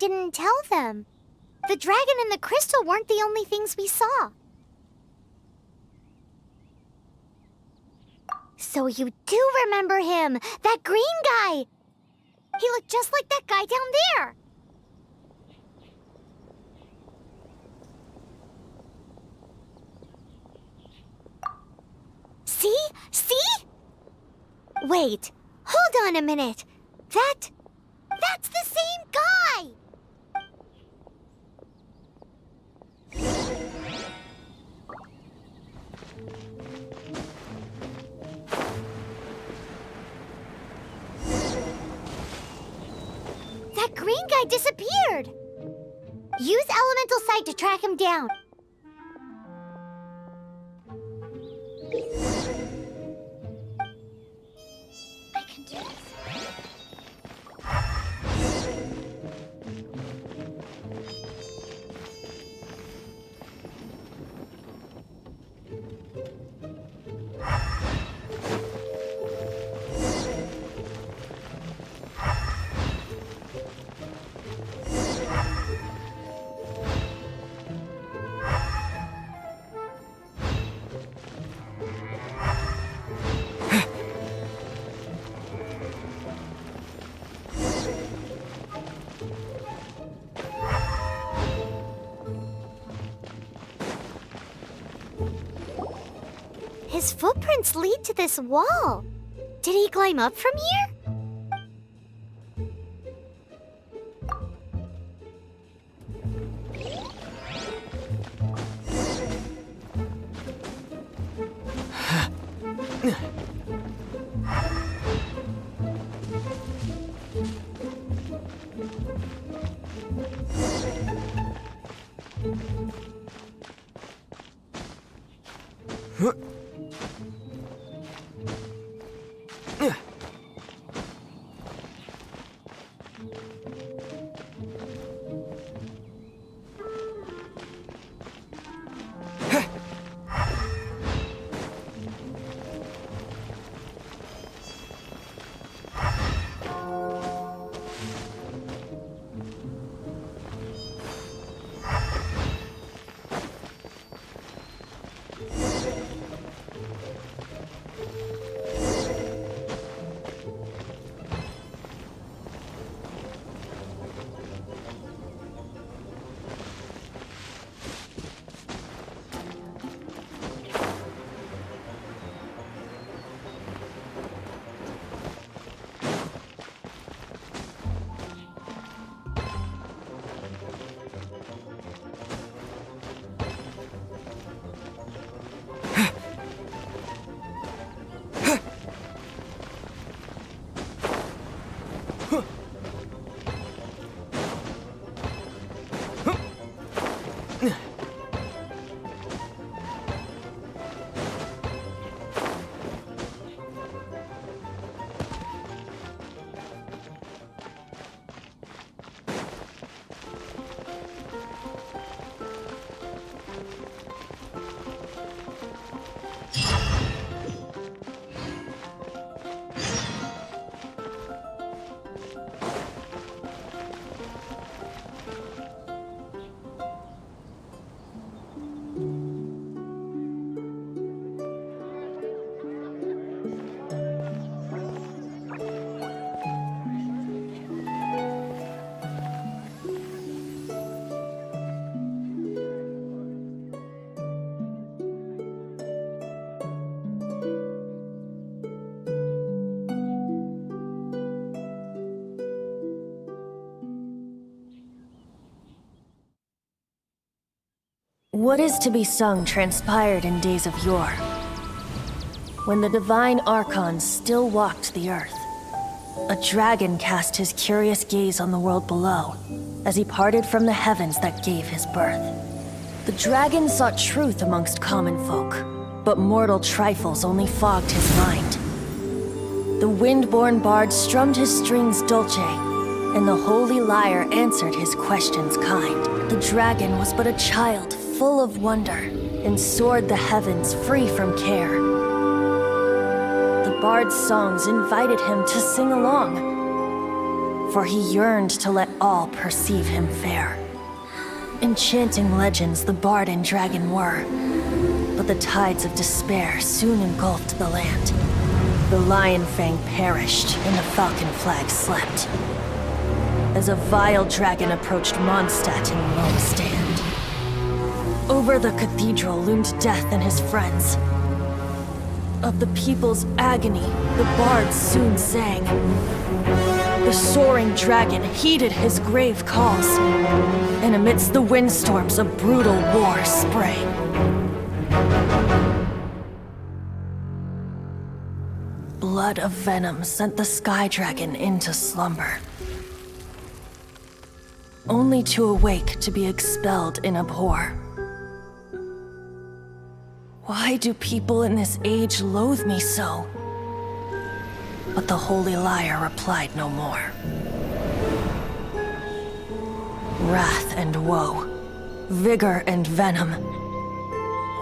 didn't tell them. The dragon and the crystal weren't the only things we saw. So you do remember him, that green guy! He looked just like that guy down there! See? See? Wait, hold on a minute. That's the same guy! That green guy disappeared! Use Elemental Sight to track him down. I can do this. His footprints lead to this wall. Did he climb up from here? What is to be sung transpired in days of yore, when the divine archons still walked the earth. A dragon cast his curious gaze on the world below, as he parted from the heavens that gave his birth. The dragon sought truth amongst common folk, but mortal trifles only fogged his mind. The wind-born bard strummed his strings dulce, and the holy lyre answered his questions kind. The dragon was but a child full of wonder, and soared the heavens free from care. The bard's songs invited him to sing along, for he yearned to let all perceive him fair. Enchanting legends the bard and dragon were, but the tides of despair soon engulfed the land. The Lion Fang perished, and the Falcon Flag slept. As a vile dragon approached Mondstadt in lone stand. Over the cathedral loomed Death and his friends. Of the people's agony, the bards soon sang. The soaring dragon heeded his grave calls, and amidst the windstorms a brutal war sprang. Blood of venom sent the sky dragon into slumber, only to awake to be expelled in abhor. Why do people in this age loathe me so? But the holy liar replied no more. Wrath and woe, vigor and venom,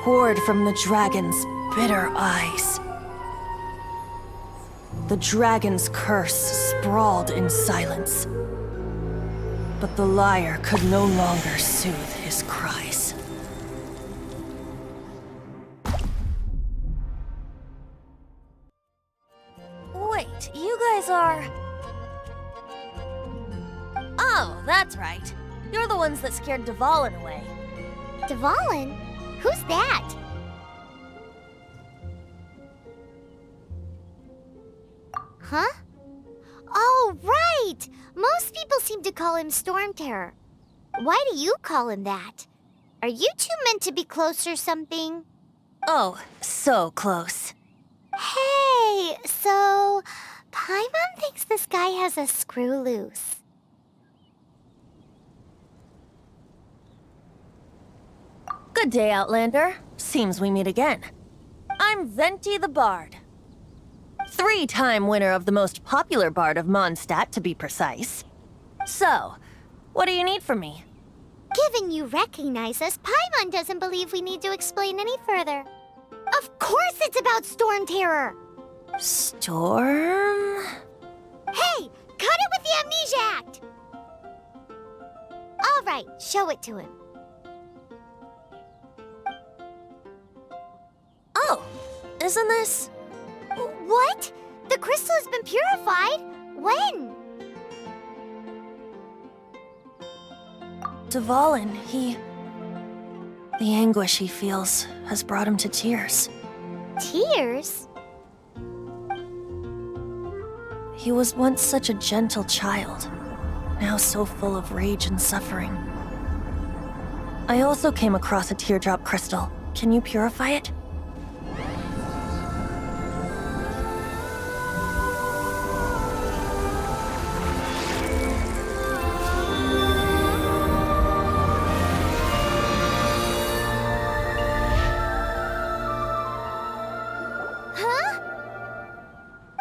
poured from the dragon's bitter eyes. The dragon's curse sprawled in silence, but the liar could no longer soothe his cries. Wait, you guys are... Oh, that's right. You're the ones that scared Dvalin away. Dvalin? Who's that? Huh? Oh, right! Most people seem to call him Storm Terror. Why do you call him that? Are you two meant to be close or something? Oh, so close. Hey, so... Paimon thinks this guy has a screw loose. Good day, Outlander. Seems we meet again. I'm Venti the Bard. 3-time winner of the most popular bard of Mondstadt, to be precise. So, what do you need from me? Given you recognize us, Paimon doesn't believe we need to explain any further. Of course it's about Storm Terror! Storm? Hey! Cut it with the Amnesia Act! Alright, show it to him. Oh, isn't this... What? The crystal has been purified? When? Dvalin, the anguish he feels has brought him to tears. Tears? He was once such a gentle child, now so full of rage and suffering. I also came across a teardrop crystal. Can you purify it?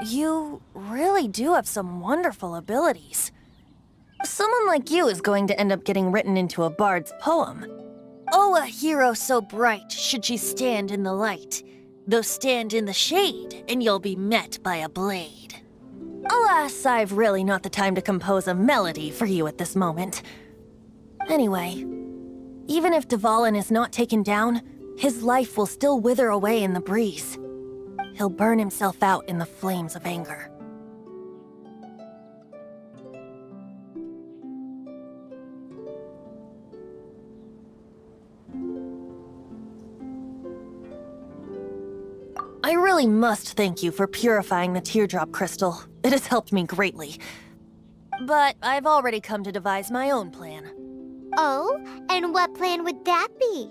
You really do have some wonderful abilities. Someone like you is going to end up getting written into a bard's poem. Oh, a hero so bright should she stand in the light, though stand in the shade, and you'll be met by a blade. Alas, I've really not the time to compose a melody for you at this moment. Anyway, even if Dvalin is not taken down, his life will still wither away in the breeze. He'll burn himself out in the flames of anger. I really must thank you for purifying the teardrop crystal. It has helped me greatly. But I've already come to devise my own plan. Oh? And what plan would that be?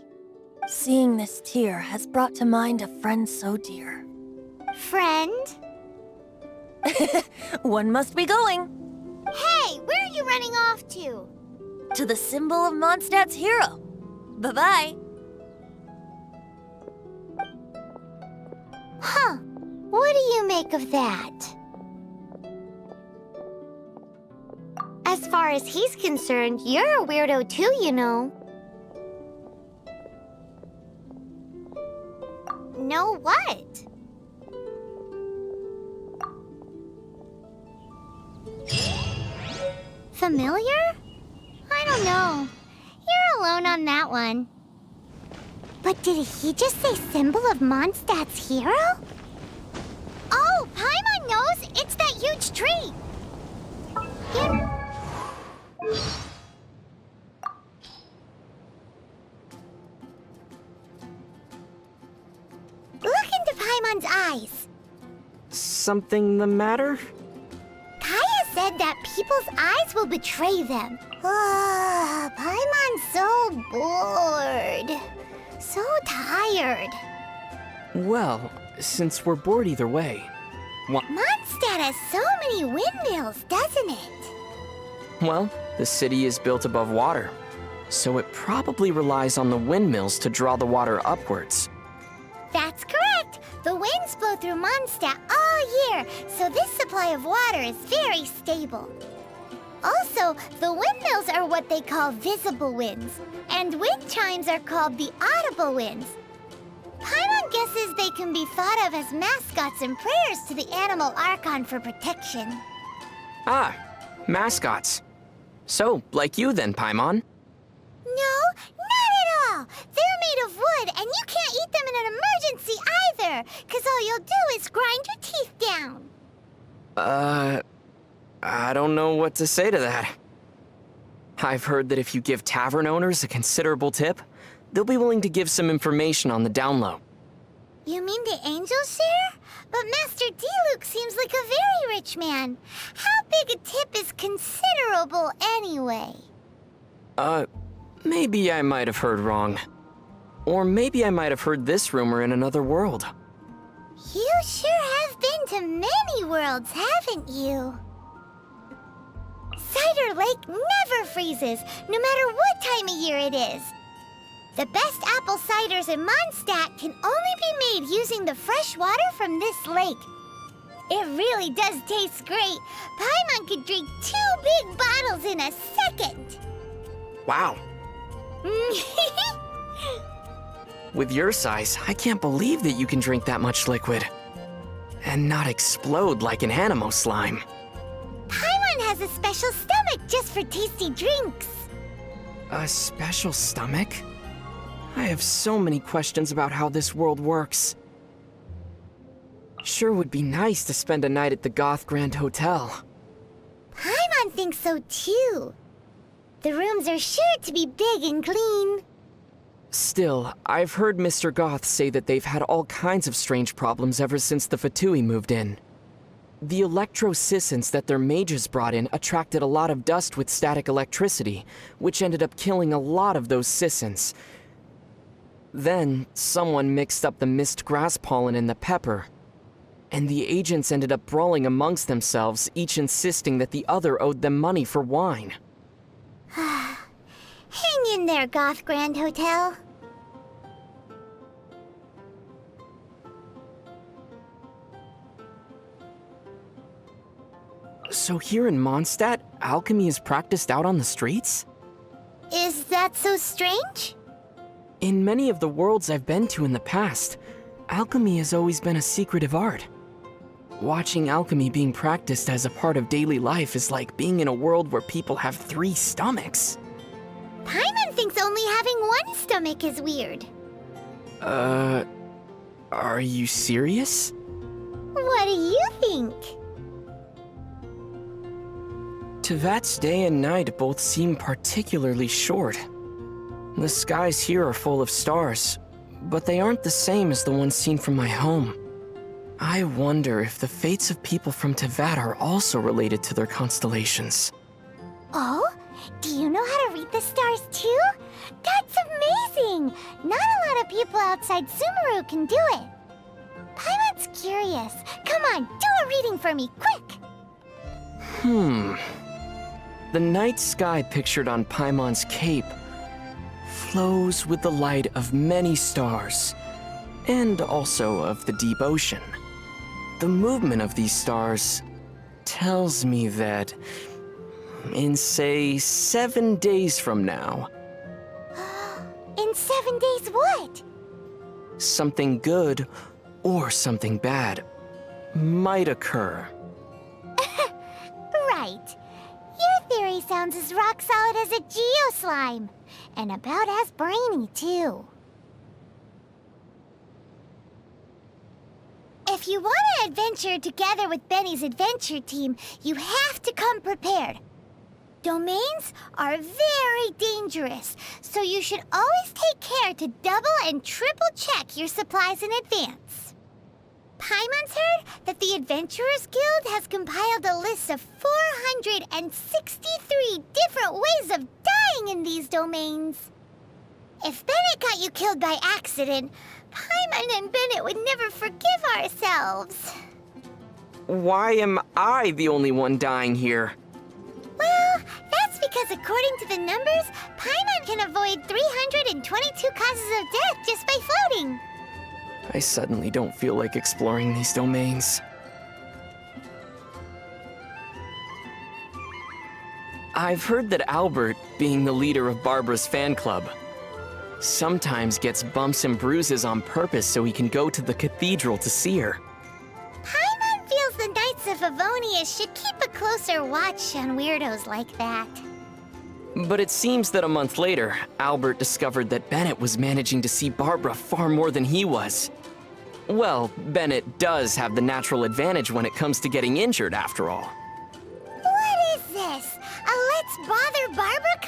Seeing this tear has brought to mind a friend so dear. Friend? One must be going. Hey, where are you running off to? To the symbol of Mondstadt's hero. Bye-bye. Huh. What do you make of that? As far as he's concerned, you're a weirdo too, you know. Know what? Familiar? I don't know. You're alone on that one. But did he just say symbol of Mondstadt's hero? Oh, Paimon knows! It's that huge tree! Look into Paimon's eyes. Something the matter? Kaya said that people's eyes will betray them. Paimon's so bored. So tired. Well, since we're bored either way, Mondstadt has so many windmills, doesn't it? well, the city is built above water, so it probably relies on the windmills to draw the water upwards. That's correct. The winds blow through Mondstadt all year, so this supply of water is very stable. Also, the windmills are what they call visible winds, and wind chimes are called the audible winds. Paimon guesses they can be thought of as mascots and prayers to the animal Archon for protection. Ah, mascots. So, like you then, Paimon. No, not at all! They're made of wood, and you can't eat them in an emergency either, because all you'll do is grind your teeth down. I don't know what to say to that. I've heard that if you give tavern owners a considerable tip, they'll be willing to give some information on the down low. You mean the angels share? But Master D-Luke seems like a very rich man. How big a tip is considerable anyway? Maybe I might have heard wrong. Or maybe I might have heard this rumor in another world. You sure have been to many worlds, haven't you? Cider Lake never freezes, no matter what time of year it is. The best apple ciders in Mondstadt can only be made using the fresh water from this lake. It really does taste great. Paimon could drink 2 big bottles in a second. Wow. With your size, I can't believe that you can drink that much liquid. And not explode like an animo slime. Paimon has a special stomach just for tasty drinks. A special stomach? I have so many questions about how this world works. Sure would be nice to spend a night at the Goth Grand Hotel. Paimon thinks so too. The rooms are sure to be big and clean. Still, I've heard Mr. Goth say that they've had all kinds of strange problems ever since the Fatui moved in. The electro-sissons that their mages brought in attracted a lot of dust with static electricity, which ended up killing a lot of those sissons. Then, someone mixed up the mist grass pollen in the pepper, and the agents ended up brawling amongst themselves, each insisting that the other owed them money for wine. Hang in there, Goth Grand Hotel. So here in Mondstadt, alchemy is practiced out on the streets? Is that so strange? In many of the worlds I've been to in the past, alchemy has always been a secretive art. Watching alchemy being practiced as a part of daily life is like being in a world where people have 3 stomachs. Paimon thinks only having 1 stomach is weird. Are you serious? What do you think? Tevat's day and night both seem particularly short. The skies here are full of stars, but they aren't the same as the ones seen from my home. I wonder if the fates of people from Tevat are also related to their constellations. Oh? Do you know how to read the stars too? That's amazing! Not a lot of people outside Sumeru can do it. Paimon's curious. Come on, do a reading for me, quick! The night sky pictured on Paimon's cape flows with the light of many stars, and also of the deep ocean. The movement of these stars tells me that in, say, 7 days from now... In 7 days what? Something good or something bad might occur. Right. Your theory sounds sounds as rock solid as a geo-slime. And about as brainy, too. If you want to adventure together with Benny's adventure team, you have to come prepared. Domains are very dangerous, so you should always take care to double and triple check your supplies in advance. Paimon's heard that the Adventurers Guild has compiled a list of 463 different ways of dying in these domains. If Bennett got you killed by accident, Paimon and Bennett would never forgive ourselves. Why am I the only one dying here? Well, that's because according to the numbers, Paimon can avoid 322 causes of death just by floating. I suddenly don't feel like exploring these domains. I've heard that Albert, being the leader of Barbara's fan club, sometimes gets bumps and bruises on purpose so he can go to the cathedral to see her. Paimon feels the Knights of Avonia should keep a closer watch on weirdos like that. But it seems that a month later, Albert discovered that Bennett was managing to see Barbara far more than he was. Well, Bennett does have the natural advantage when it comes to getting injured, after all. What is this? A Let's Bother Barbara